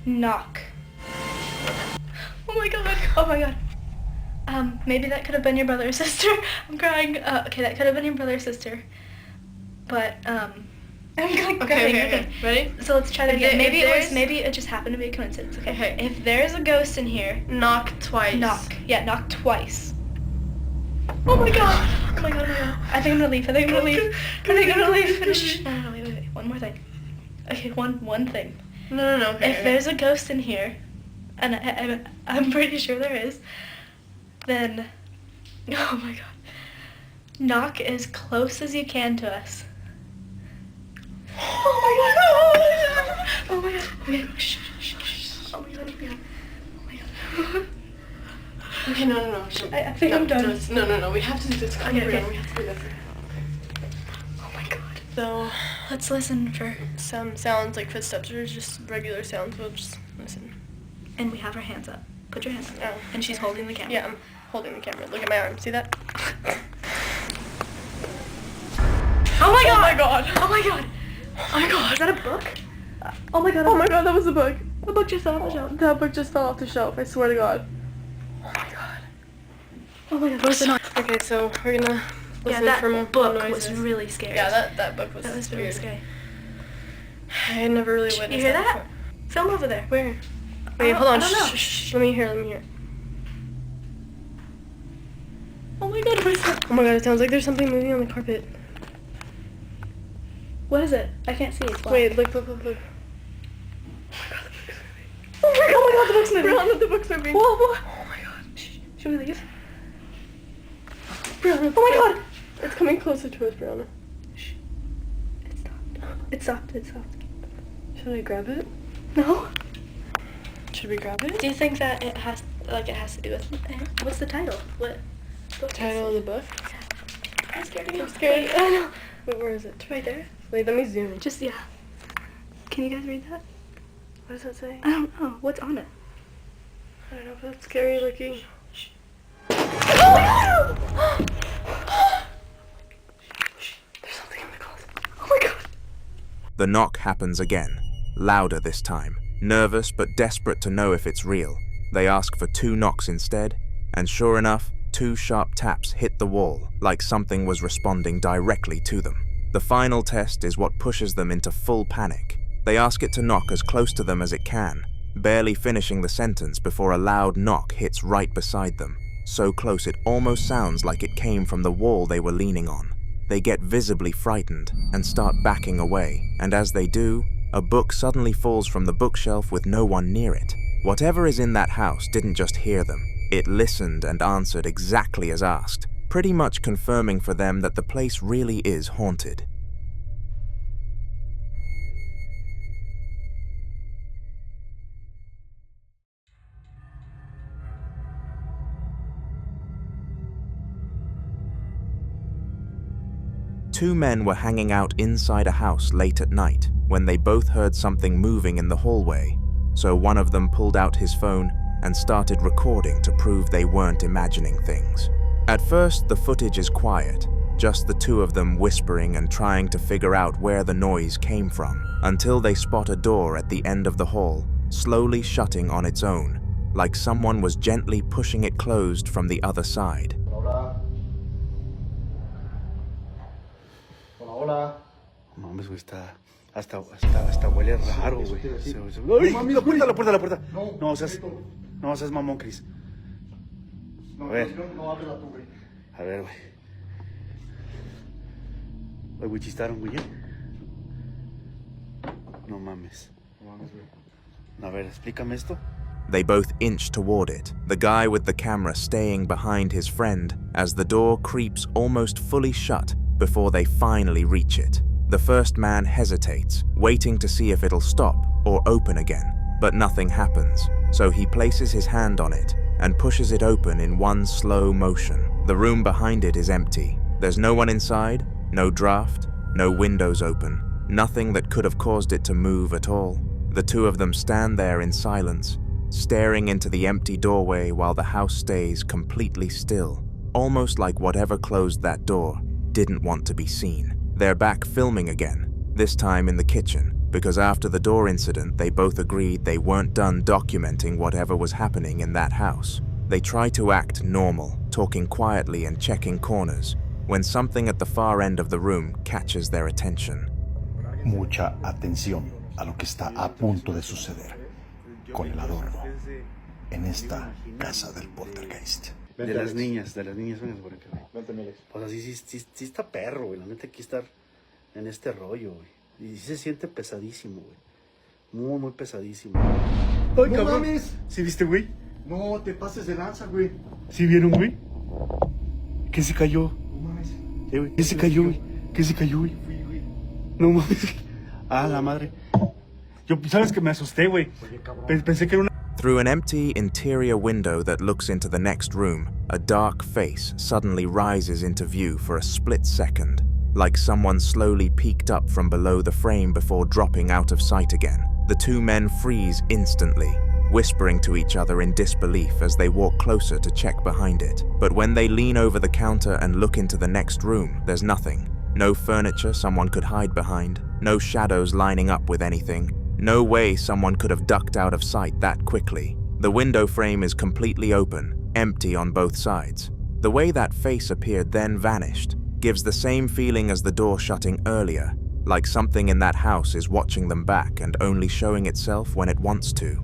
knock. Oh my God. Oh my God. Maybe that could have been your brother or sister. I'm crying. Okay, that could have been your brother or sister. But I'm like crying. Okay. Ready? So let's try that again. If Maybe it just happened to be a coincidence. Okay. If there's a ghost in here, knock twice. Knock. Yeah, knock twice. Oh my God. Oh my God. I think I'm gonna leave. Shh. No, wait. One more thing. Okay, one thing. No. Okay. If there's a ghost in here, and I'm pretty sure there is, then, oh my God, knock as close as you can to us. Oh my God. Okay. Shh. Oh my God. Oh my God. Okay, no. I think I'm done. No, we have to do this. Okay. We have to do this. Oh my god. So, Let's listen for... some sounds like footsteps or just regular sounds. We'll just listen. And we have our hands up. Put your hands up. Oh. And she's holding the camera. Yeah, I'm holding the camera. Look at my arm. See that? Oh my god! Oh my god! Oh my god! Oh my god! Is that a book? Oh my god! Oh my god, that was a book. The book just fell off the shelf. That book just fell off the shelf. I swear to God. Oh my god! What's the noise? Okay, so we're gonna listen that from book noises. was really scary. Yeah, that book was. That was really weird. scary. I had never really witnessed You hear that? before. Film over there. Where? Wait, hold on. I don't know. Shh. Let me hear. Oh my god, what is that? Oh my god, it sounds like there's something moving on the carpet. What is it? I can't see. It's black. Wait, look. Oh my god, the book's moving. Brianna, the book's moving. Whoa. Oh my god. Should we leave? Brianna, oh my god. It's coming closer to us, Brianna. It stopped. Should I grab it? No. Should we grab it? Do you think that it has to do with... What's the title? What book Title of the book? I'm scared again. I'm scared. I know. Wait, where is it? It's right there. Wait, let me zoom in. Just, yeah. Can you guys read that? What does that say? I don't know. What's on it? I don't know if that's scary looking. There's something in the closet. Oh my god. The knock happens again, louder this time. Nervous but desperate to know if it's real, they ask for 2 knocks instead, and sure enough, 2 sharp taps hit the wall like something was responding directly to them. The final test is what pushes them into full panic. They ask it to knock as close to them as it can, barely finishing the sentence before a loud knock hits right beside them, so close it almost sounds like it came from the wall they were leaning on. They get visibly frightened and start backing away, and as they do, a book suddenly falls from the bookshelf with no one near it. Whatever is in that house didn't just hear them. It listened and answered exactly as asked, pretty much confirming for them that the place really is haunted. Two men were hanging out inside a house late at night when they both heard something moving in the hallway, so one of them pulled out his phone and started recording to prove they weren't imagining things. At first, the footage is quiet, just the two of them whispering and trying to figure out where the noise came from, until they spot a door at the end of the hall, slowly shutting on its own, like someone was gently pushing it closed from the other side. Hola. Mames, güey, hasta huele raro, güey. ¡Ay! La puerta. No seas mamón, Chris. A ver. No ábrela tú, güey. A ver, güey. Oye, güey, chistaron, güey. No mames. A ver, explícame esto. They both inch toward it, the guy with the camera staying behind his friend as the door creeps almost fully shut before they finally reach it. The first man hesitates, waiting to see if it'll stop or open again, but nothing happens, so he places his hand on it and pushes it open in one slow motion. The room behind it is empty. There's no one inside, no draft, no windows open, nothing that could have caused it to move at all. The two of them stand there in silence, staring into the empty doorway while the house stays completely still, almost like whatever closed that door didn't want to be seen. They're back filming again, this time in the kitchen, because after the door incident they both agreed they weren't done documenting whatever was happening in that house. They try to act normal, talking quietly and checking corners, when something at the far end of the room catches their attention. Mucha atención a lo que está a punto de suceder con el adorno en esta casa del poltergeist. De las niñas, vengan por acá, güey. Vente, Miles. O sea, sí está perro, güey. La neta, aquí estar en este rollo, güey. Y sí se siente pesadísimo, güey. Muy pesadísimo. ¡Ay, ¡No cabrón! mames! ¿Sí viste, güey? No te pases de lanza, güey. ¿Sí vieron, güey? ¿Qué se cayó? No mames. Güey? ¿Qué se cayó, güey? ¿Qué se cayó, güey? No mames. Ah, la madre. Yo, ¿sabes que me asusté, güey? Pensé que era una... Through an empty interior window that looks into the next room, a dark face suddenly rises into view for a split second, like someone slowly peeked up from below the frame before dropping out of sight again. The two men freeze instantly, whispering to each other in disbelief as they walk closer to check behind it. But when they lean over the counter and look into the next room, there's nothing. No furniture someone could hide behind, no shadows lining up with anything. No way someone could have ducked out of sight that quickly. The window frame is completely open, empty on both sides. The way that face appeared then vanished gives the same feeling as the door shutting earlier, like something in that house is watching them back and only showing itself when it wants to.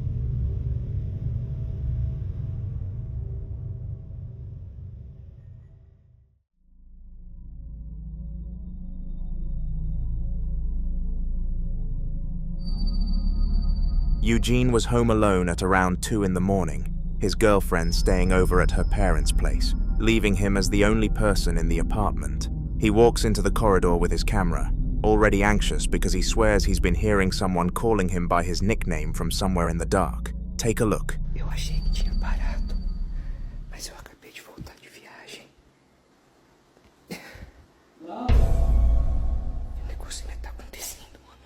Eugene was home alone at around 2 in the morning, his girlfriend staying over at her parents' place, leaving him as the only person in the apartment. He walks into the corridor with his camera, already anxious because he swears he's been hearing someone calling him by his nickname from somewhere in the dark. Take a look. Eu achei que tinha parado, mas eu acabei de voltar de viagem. O negócio ainda tá acontecendo, mano.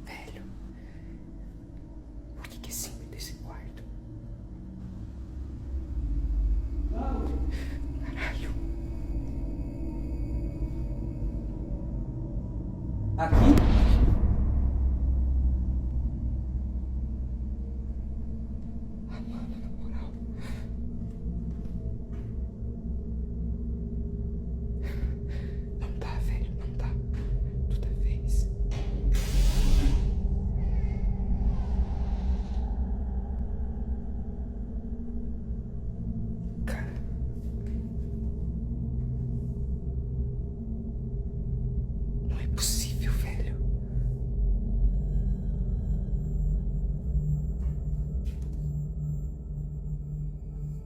Velho, o que é símbolo desse quarto? Caralho. Aqui? Ah, mano, na moral. Não dá, velho, não dá. Toda vez. Cara. Não é possível, velho.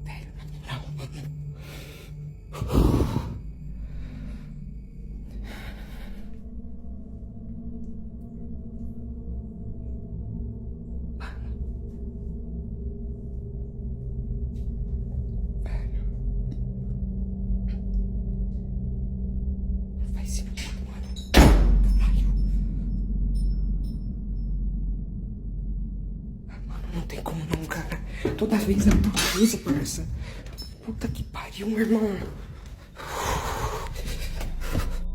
Velho, na moral, mano. Não faz sentido, mano. Caralho. Ah, mano, não tem como não, cara. Toda vez é tudo isso, parça. Puta que pariu, meu irmão.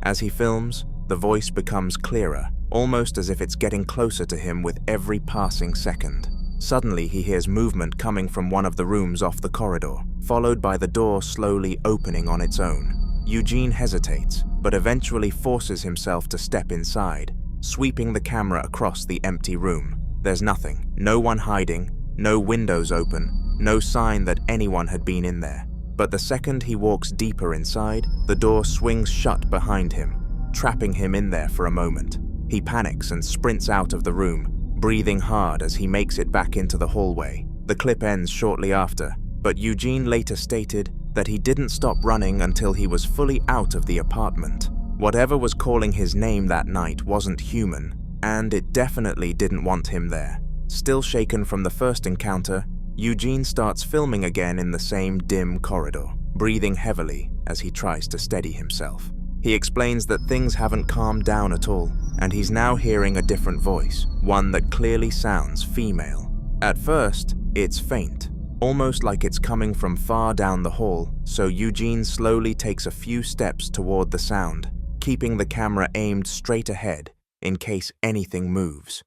As he films, the voice becomes clearer, almost as if it's getting closer to him with every passing second. Suddenly, he hears movement coming from one of the rooms off the corridor, followed by the door slowly opening on its own. Eugene hesitates, but eventually forces himself to step inside, sweeping the camera across the empty room. There's nothing, no one hiding, no windows open, no sign that anyone had been in there. But the second he walks deeper inside, the door swings shut behind him, trapping him in there for a moment. He panics and sprints out of the room, breathing hard as he makes it back into the hallway. The clip ends shortly after, but Eugene later stated that he didn't stop running until he was fully out of the apartment. Whatever was calling his name that night wasn't human, and it definitely didn't want him there. Still shaken from the first encounter, Eugene starts filming again in the same dim corridor, breathing heavily as he tries to steady himself. He explains that things haven't calmed down at all, and he's now hearing a different voice, one that clearly sounds female. At first, it's faint, almost like it's coming from far down the hall, so Eugene slowly takes a few steps toward the sound, keeping the camera aimed straight ahead in case anything moves.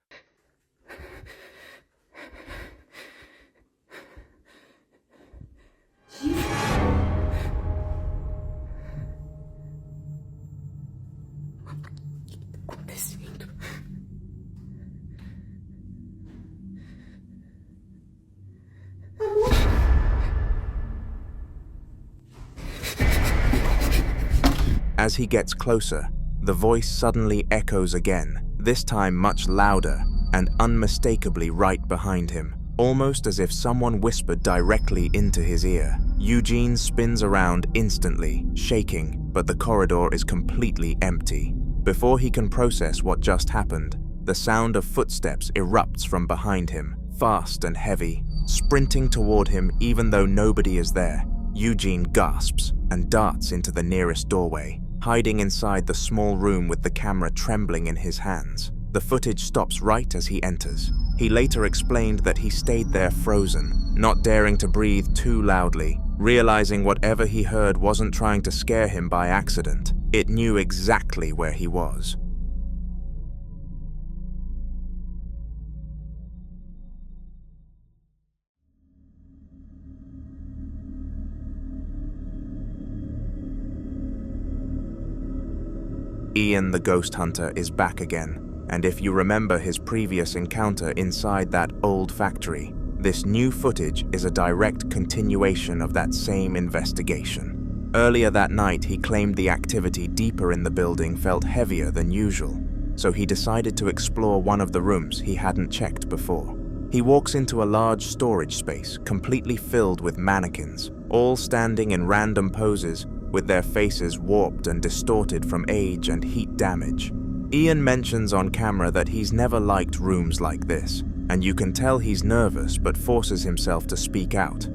As he gets closer, the voice suddenly echoes again, this time much louder and unmistakably right behind him, almost as if someone whispered directly into his ear. Eugene spins around instantly, shaking, but the corridor is completely empty. Before he can process what just happened, the sound of footsteps erupts from behind him, fast and heavy, sprinting toward him even though nobody is there. Eugene gasps and darts into the nearest doorway, hiding inside the small room with the camera trembling in his hands. The footage stops right as he enters. He later explained that he stayed there frozen, not daring to breathe too loudly, realizing whatever he heard wasn't trying to scare him by accident. It knew exactly where he was. Ian the ghost hunter is back again, and if you remember his previous encounter inside that old factory, this new footage is a direct continuation of that same investigation. Earlier that night, he claimed the activity deeper in the building felt heavier than usual, so he decided to explore one of the rooms he hadn't checked before. He walks into a large storage space completely filled with mannequins, all standing in random poses with their faces warped and distorted from age and heat damage. Ian mentions on camera that he's never liked rooms like this, and you can tell he's nervous but forces himself to speak out.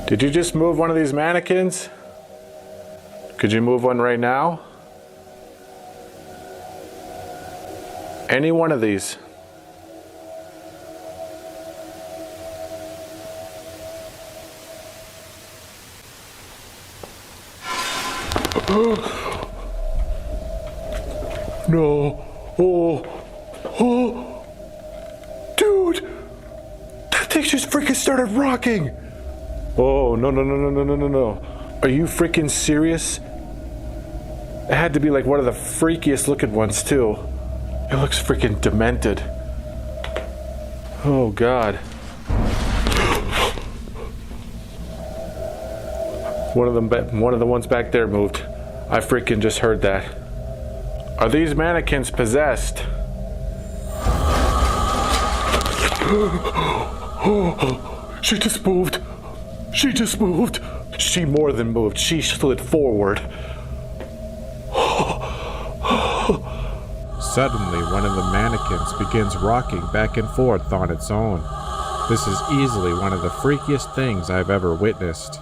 Did you just move one of these mannequins? Could you move one right now? Any one of these. No. Oh. Dude. That thing just freaking started rocking. Oh, no. Are you freaking serious? It had to be like one of the freakiest looking ones, too. It looks freaking demented. Oh, God. One of the ones back there moved. I freaking just heard that. Are these mannequins possessed? She just moved. She more than moved. She slid forward. Suddenly, one of the mannequins begins rocking back and forth on its own. This is easily one of the freakiest things I've ever witnessed.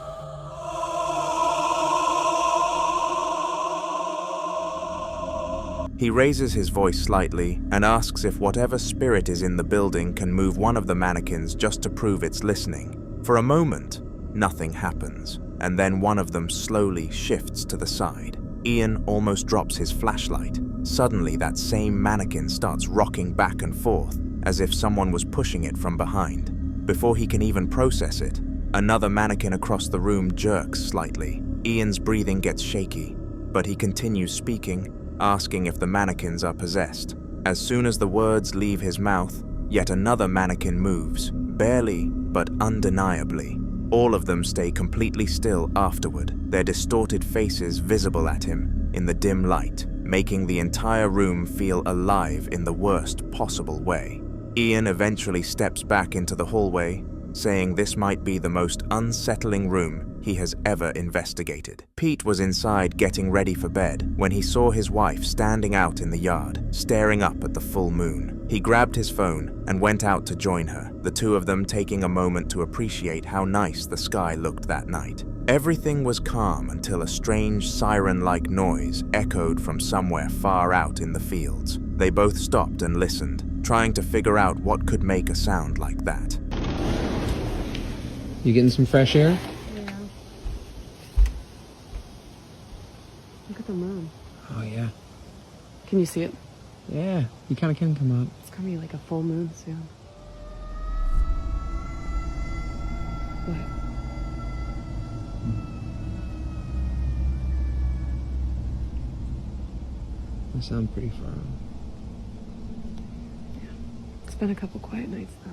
He raises his voice slightly and asks if whatever spirit is in the building can move one of the mannequins just to prove it's listening. For a moment, nothing happens, and then one of them slowly shifts to the side. Ian almost drops his flashlight. Suddenly, that same mannequin starts rocking back and forth, as if someone was pushing it from behind. Before he can even process it, another mannequin across the room jerks slightly. Ian's breathing gets shaky, but he continues speaking, asking if the mannequins are possessed. As soon as the words leave his mouth, yet another mannequin moves, barely but undeniably. All of them stay completely still afterward, their distorted faces visible at him in the dim light, making the entire room feel alive in the worst possible way. Ian eventually steps back into the hallway, saying this might be the most unsettling room he has ever investigated. Pete was inside getting ready for bed when he saw his wife standing out in the yard, staring up at the full moon. He grabbed his phone and went out to join her, the two of them taking a moment to appreciate how nice the sky looked that night. Everything was calm until a strange siren-like noise echoed from somewhere far out in the fields. They both stopped and listened, trying to figure out what could make a sound like that. You getting some fresh air? Yeah. Look at the moon. Oh, yeah. Can you see it? Yeah, you kind of can come up. It's gonna be like a full moon soon. What? I sound pretty far off. Yeah. It's been a couple quiet nights, though.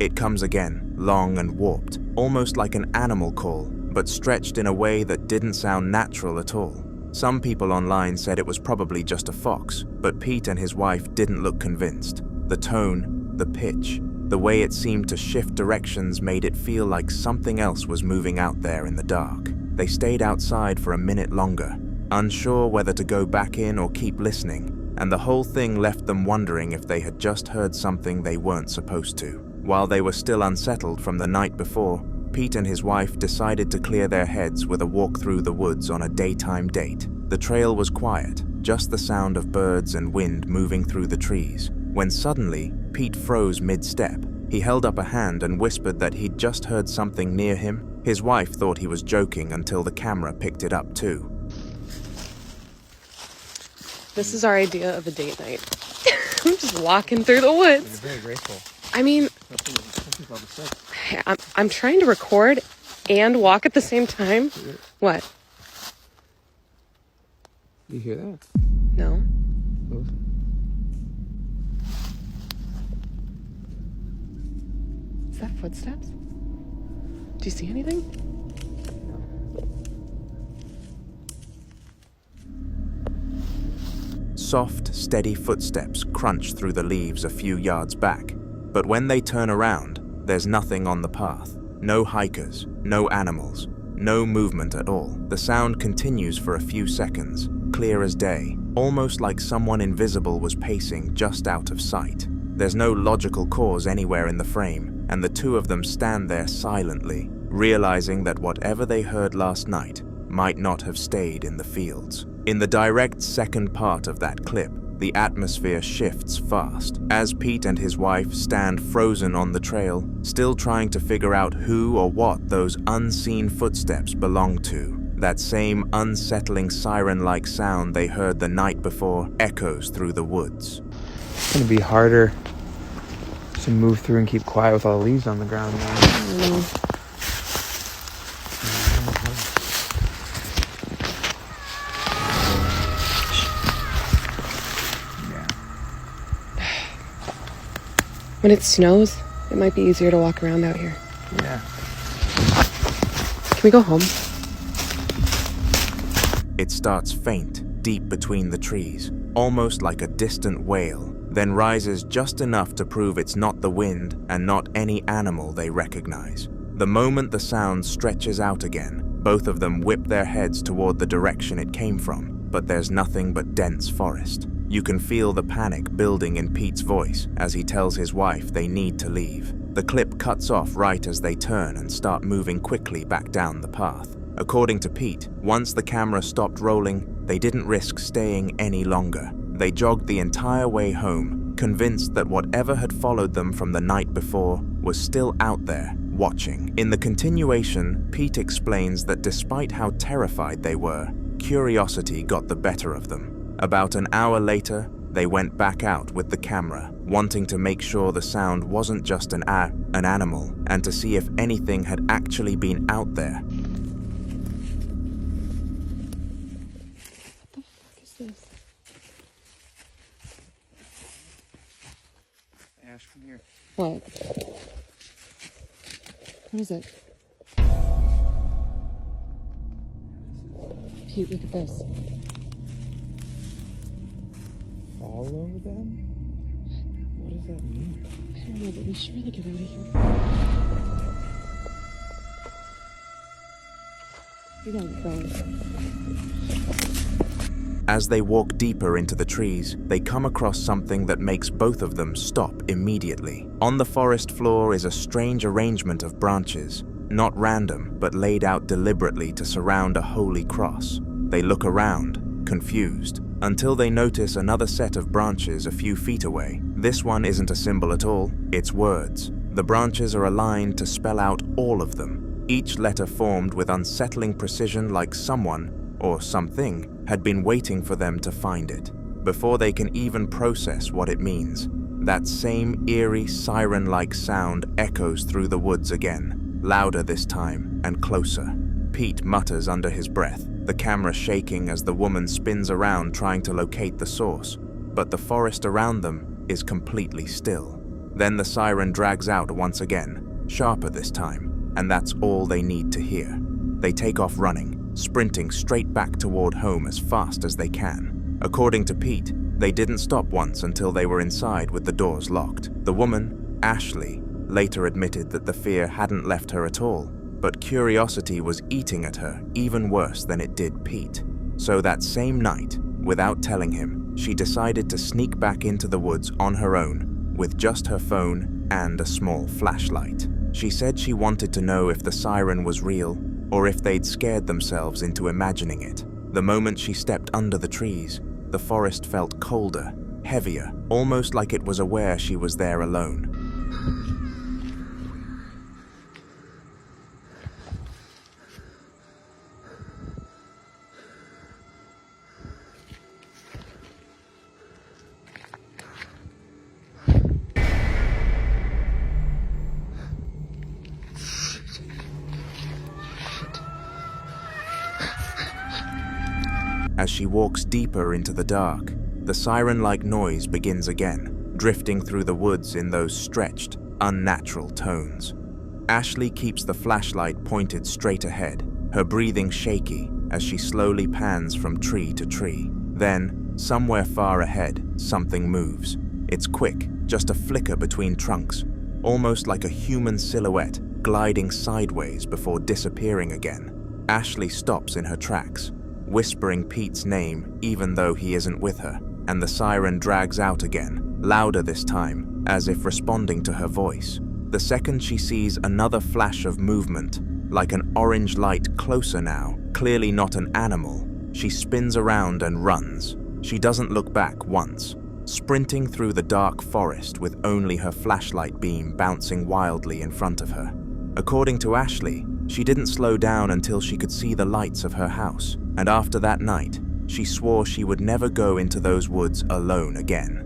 It comes again, long and warped, almost like an animal call, but stretched in a way that didn't sound natural at all. Some people online said it was probably just a fox, but Pete and his wife didn't look convinced. The tone, the pitch, the way it seemed to shift directions made it feel like something else was moving out there in the dark. They stayed outside for a minute longer, unsure whether to go back in or keep listening, and the whole thing left them wondering if they had just heard something they weren't supposed to. While they were still unsettled from the night before, Pete and his wife decided to clear their heads with a walk through the woods on a daytime date. The trail was quiet, just the sound of birds and wind moving through the trees, when suddenly Pete froze mid-step. He held up a hand and whispered that he'd just heard something near him. His wife thought he was joking until the camera picked it up too. This is our idea of a date night. I'm just walking through the woods. You're very graceful. I mean, I'm trying to record and walk at the same time. What? You hear that? No. Is that footsteps? Do you see anything? Soft, steady footsteps crunch through the leaves a few yards back, but when they turn around, there's nothing on the path. No hikers, no animals, no movement at all. The sound continues for a few seconds, clear as day, almost like someone invisible was pacing just out of sight. There's no logical cause anywhere in the frame, and the two of them stand there silently, realizing that whatever they heard last night might not have stayed in the fields. In the direct second part of that clip, the atmosphere shifts fast as Pete and his wife stand frozen on the trail, still trying to figure out who or what those unseen footsteps belong to. That same unsettling siren-like sound they heard the night before echoes through the woods. It's gonna be harder to move through and keep quiet with all the leaves on the ground now. When it snows, it might be easier to walk around out here. Yeah. Can we go home? It starts faint, deep between the trees, almost like a distant wail, then rises just enough to prove it's not the wind and not any animal they recognize. The moment the sound stretches out again, both of them whip their heads toward the direction it came from, but there's nothing but dense forest. You can feel the panic building in Pete's voice as he tells his wife they need to leave. The clip cuts off right as they turn and start moving quickly back down the path. According to Pete, once the camera stopped rolling, they didn't risk staying any longer. They jogged the entire way home, convinced that whatever had followed them from the night before was still out there, watching. In the continuation, Pete explains that despite how terrified they were, curiosity got the better of them. About an hour later, they went back out with the camera, wanting to make sure the sound wasn't just an animal, and to see if anything had actually been out there. What the fuck is this? Ash, come here. What? What is it? Pete, look at this. Follow them? What does that mean? I don't know, but we should really get out of here. We gotta go. As they walk deeper into the trees, they come across something that makes both of them stop immediately. On the forest floor is a strange arrangement of branches, not random, but laid out deliberately to surround a holy cross. They look around, confused, until they notice another set of branches a few feet away. This one isn't a symbol at all, it's words. The branches are aligned to spell out all of them, each letter formed with unsettling precision, like someone, or something, had been waiting for them to find it. Before they can even process what it means, that same eerie siren-like sound echoes through the woods again, louder this time and closer. Pete mutters under his breath, the camera shaking as the woman spins around trying to locate the source, but the forest around them is completely still. Then the siren drags out once again, sharper this time, and that's all they need to hear. They take off running, sprinting straight back toward home as fast as they can. According to Pete, they didn't stop once until they were inside with the doors locked. The woman, Ashley, later admitted that the fear hadn't left her at all, but curiosity was eating at her even worse than it did Pete. So that same night, without telling him, she decided to sneak back into the woods on her own with just her phone and a small flashlight. She said she wanted to know if the siren was real or if they'd scared themselves into imagining it. The moment she stepped under the trees, the forest felt colder, heavier, almost like it was aware she was there alone. As she walks deeper into the dark, the siren-like noise begins again, drifting through the woods in those stretched, unnatural tones. Ashley keeps the flashlight pointed straight ahead, her breathing shaky as she slowly pans from tree to tree. Then, somewhere far ahead, something moves. It's quick, just a flicker between trunks, almost like a human silhouette gliding sideways before disappearing again. Ashley stops in her tracks, whispering Pete's name even though he isn't with her, and the siren drags out again, louder this time, as if responding to her voice. The second she sees another flash of movement, like an orange light closer now, clearly not an animal, she spins around and runs. She doesn't look back once, sprinting through the dark forest with only her flashlight beam bouncing wildly in front of her. According to Ashley, she didn't slow down until she could see the lights of her house, and after that night, she swore she would never go into those woods alone again.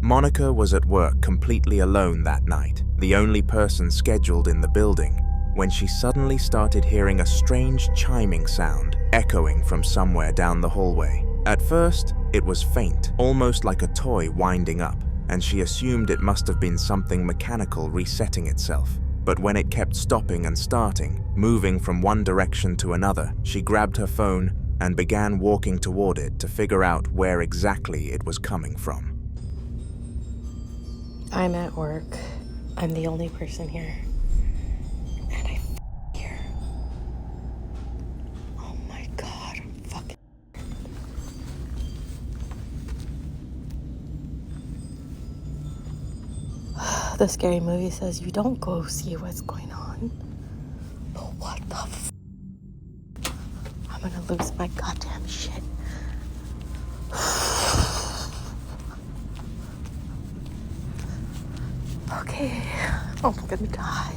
Monica was at work completely alone that night, the only person scheduled in the building, when she suddenly started hearing a strange chiming sound echoing from somewhere down the hallway. At first, it was faint, almost like a toy winding up, and she assumed it must have been something mechanical resetting itself. But when it kept stopping and starting, moving from one direction to another, she grabbed her phone and began walking toward it to figure out where exactly it was coming from. I'm at work. I'm the only person here. And I hear. Oh my god, I'm fucking. The scary movie says you don't go see what's going on. But what the f? I'm gonna lose my goddamn shit. Okay, I'm gonna die.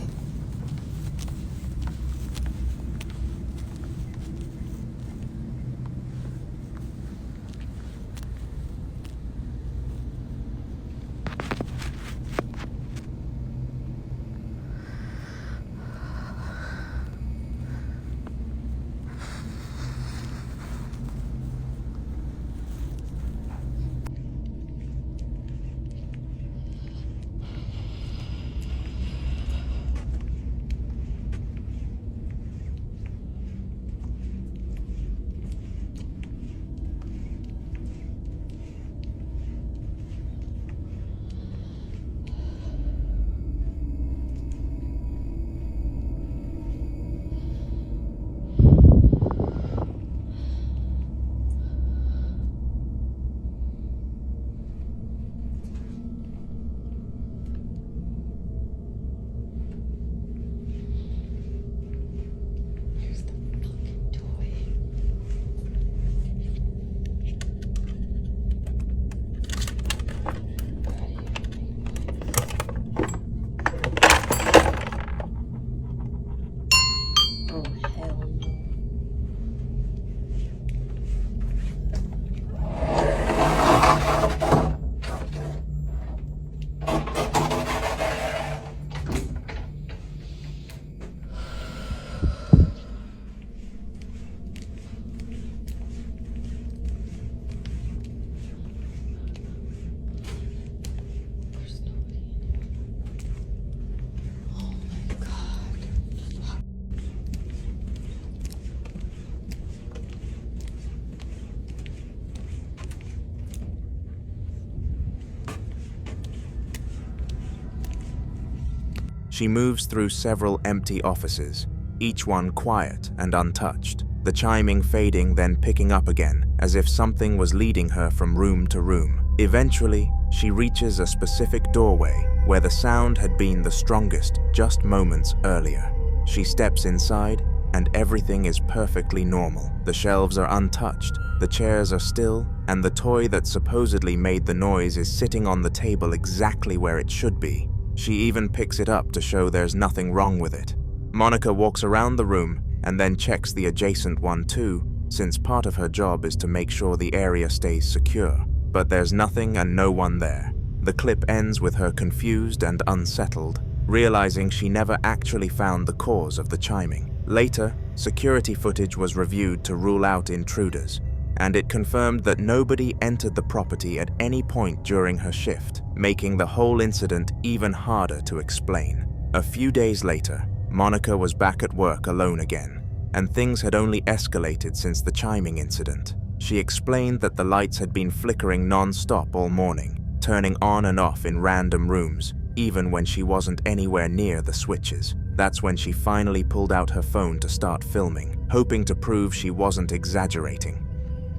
She moves through several empty offices, each one quiet and untouched, the chiming fading then picking up again as if something was leading her from room to room. Eventually, she reaches a specific doorway where the sound had been the strongest just moments earlier. She steps inside and everything is perfectly normal. The shelves are untouched, the chairs are still, and the toy that supposedly made the noise is sitting on the table exactly where it should be. She even picks it up to show there's nothing wrong with it. Monica walks around the room and then checks the adjacent one too, since part of her job is to make sure the area stays secure. But there's nothing and no one there. The clip ends with her confused and unsettled, realizing she never actually found the cause of the chiming. Later, security footage was reviewed to rule out intruders, and it confirmed that nobody entered the property at any point during her shift, making the whole incident even harder to explain. A few days later, Monica was back at work alone again, and things had only escalated since the chiming incident. She explained that the lights had been flickering non-stop all morning, turning on and off in random rooms, even when she wasn't anywhere near the switches. That's when she finally pulled out her phone to start filming, hoping to prove she wasn't exaggerating.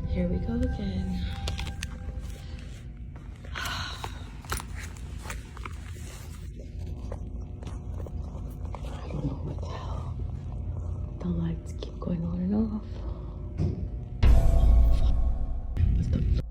Here we go again. I don't know what the hell. The lights keep going on and off. What the f-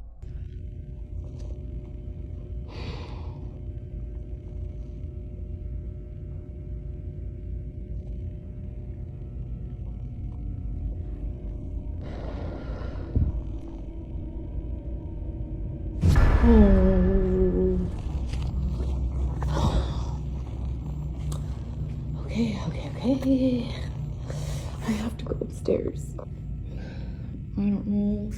Okay. I have to go upstairs. I don't know.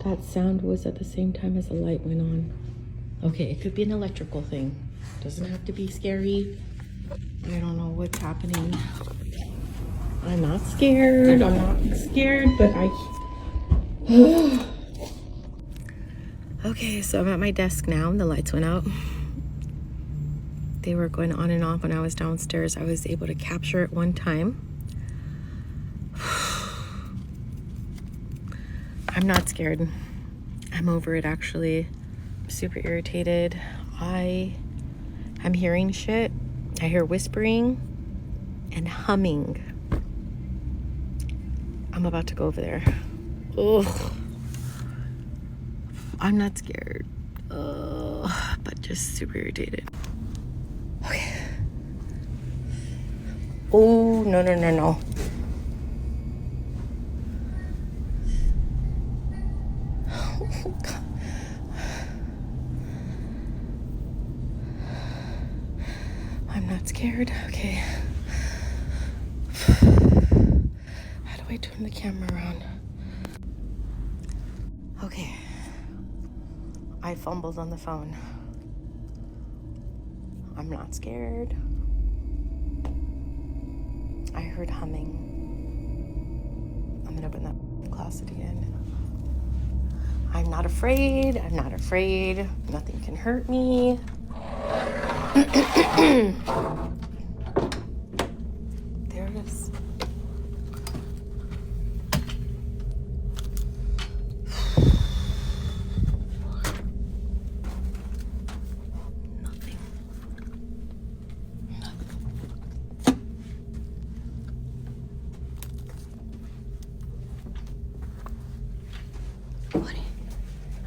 That sound was at the same time as the light went on. Okay, it could be an electrical thing. Doesn't have to be scary. I don't know what's happening. I'm not scared. But Okay, so I'm at my desk now and the lights went out. They were going on and off when I was downstairs. I was able to capture it one time. I'm not scared. I'm over it actually. I'm super irritated. I'm hearing shit. I hear whispering and humming. I'm about to go over there. Ugh. I'm not scared. But just super irritated. Okay. Oh, no. Oh, God. I'm not scared. Okay. How do I turn the camera around? Okay. I fumbled on the phone. I'm not scared. I heard humming. I'm gonna open that closet again. I'm not afraid. Nothing can hurt me. There it is.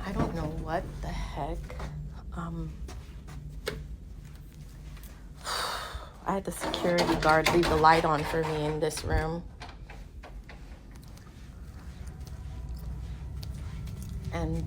I don't know what the heck. I had the security guard leave the light on for me in this room. And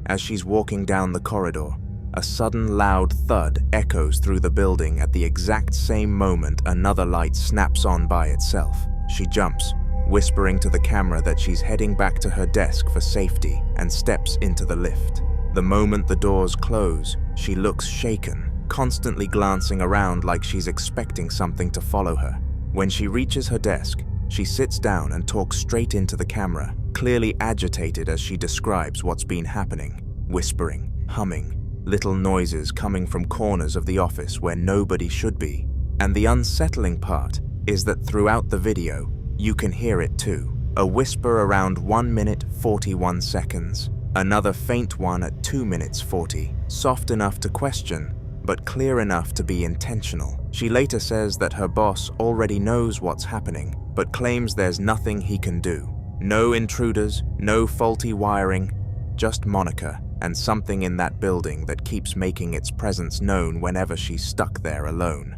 As she's walking down the corridor, a sudden loud thud echoes through the building at the exact same moment another light snaps on by itself. She jumps, whispering to the camera that she's heading back to her desk for safety, and steps into the lift. The moment the doors close, she looks shaken, constantly glancing around like she's expecting something to follow her. When she reaches her desk, she sits down and talks straight into the camera, clearly agitated as she describes what's been happening, whispering, humming, little noises coming from corners of the office where nobody should be. And the unsettling part is that throughout the video, you can hear it too. A whisper around 1 minute 41 seconds, another faint one at 2 minutes 40, soft enough to question, but clear enough to be intentional. She later says that her boss already knows what's happening, but claims there's nothing he can do. No intruders, no faulty wiring, just Monica and something in that building that keeps making its presence known whenever she's stuck there alone.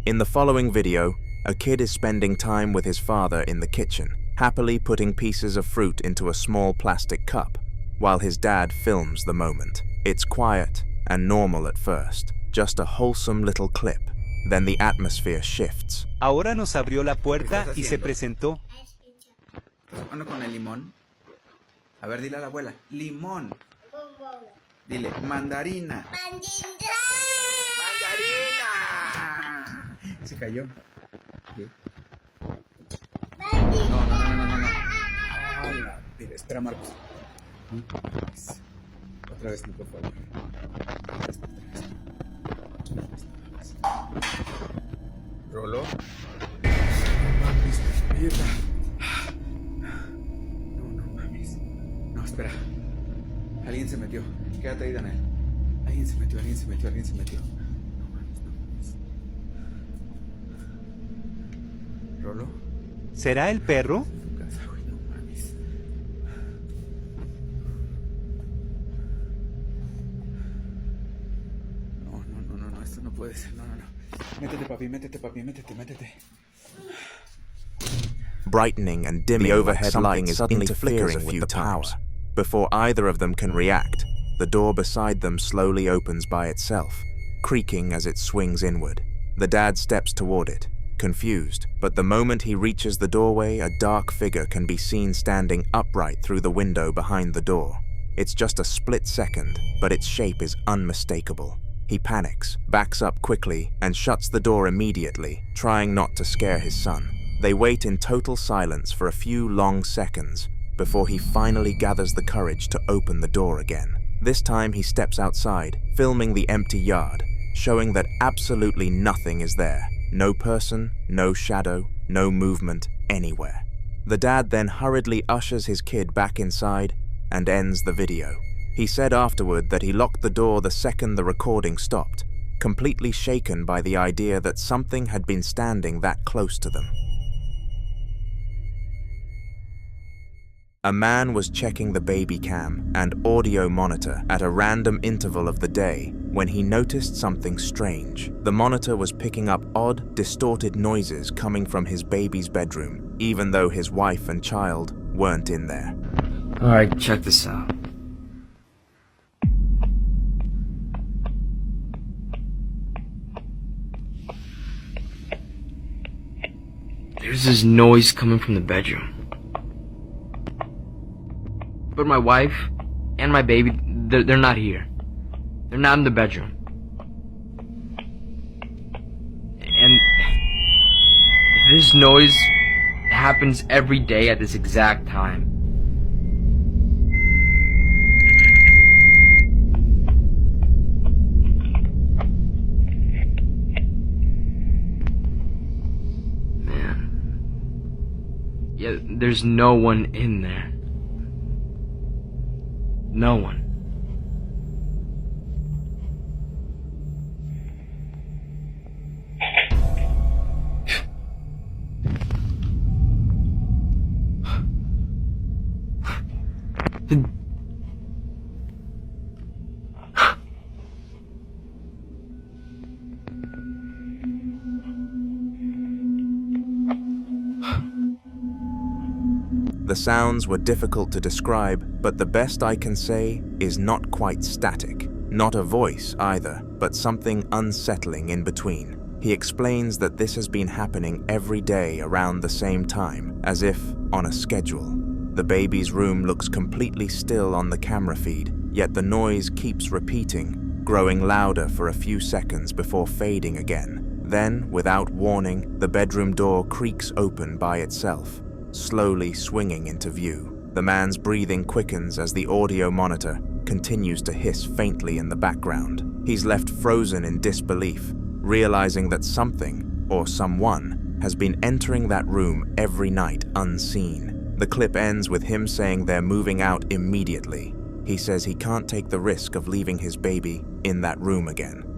In the following video, a kid is spending time with his father in the kitchen, happily putting pieces of fruit into a small plastic cup, while his dad films the moment. It's quiet and normal at first, just a wholesome little clip. Then the atmosphere shifts. Ahora nos abrió la puerta y se presentó. ¿Estás con el limón? A ver, dile a la abuela. Limón. Dile, mandarina. ¡Mandarina! Se cayó. ¿Qué? No. Dile, espera, Marcos. Otra vez, no, por favor. Rolo. No mames. No, espera. Alguien se metió. Quédate ahí, Daniel. Alguien se metió. No mames. Rolo. ¿Será el perro? No, esto no puede ser. No. Métete, papi, métete. Brightening and dimming, the overhead lighting is suddenly flickering with the power. Before either of them can react, the door beside them slowly opens by itself, creaking as it swings inward. The dad steps toward it, confused, but the moment he reaches the doorway, a dark figure can be seen standing upright through the window behind the door. It's just a split second, but its shape is unmistakable. He panics, backs up quickly, and shuts the door immediately, trying not to scare his son. They wait in total silence for a few long seconds before he finally gathers the courage to open the door again. This time he steps outside, filming the empty yard, showing that absolutely nothing is there. No person, no shadow, no movement anywhere. The dad then hurriedly ushers his kid back inside and ends the video. He said afterward that he locked the door the second the recording stopped, completely shaken by the idea that something had been standing that close to them. A man was checking the baby cam and audio monitor at a random interval of the day when he noticed something strange. The monitor was picking up odd, distorted noises coming from his baby's bedroom, even though his wife and child weren't in there. Alright, check this out. There's this noise coming from the bedroom. But my wife and my baby, they're not here. They're not in the bedroom. And this noise happens every day at this exact time. Yeah, there's no one in there. No one. The sounds were difficult to describe, but the best I can say is not quite static. Not a voice either, but something unsettling in between. He explains that this has been happening every day around the same time, as if on a schedule. The baby's room looks completely still on the camera feed, yet the noise keeps repeating growing louder for a few seconds before fading again. Then, without warning, the bedroom door creaks open by itself, slowly swinging into view. The man's breathing quickens as the audio monitor continues to hiss faintly in the background. He's left frozen in disbelief, realizing that something, or someone, has been entering that room every night unseen. The clip ends with him saying they're moving out immediately. He says he can't take the risk of leaving his baby in that room again.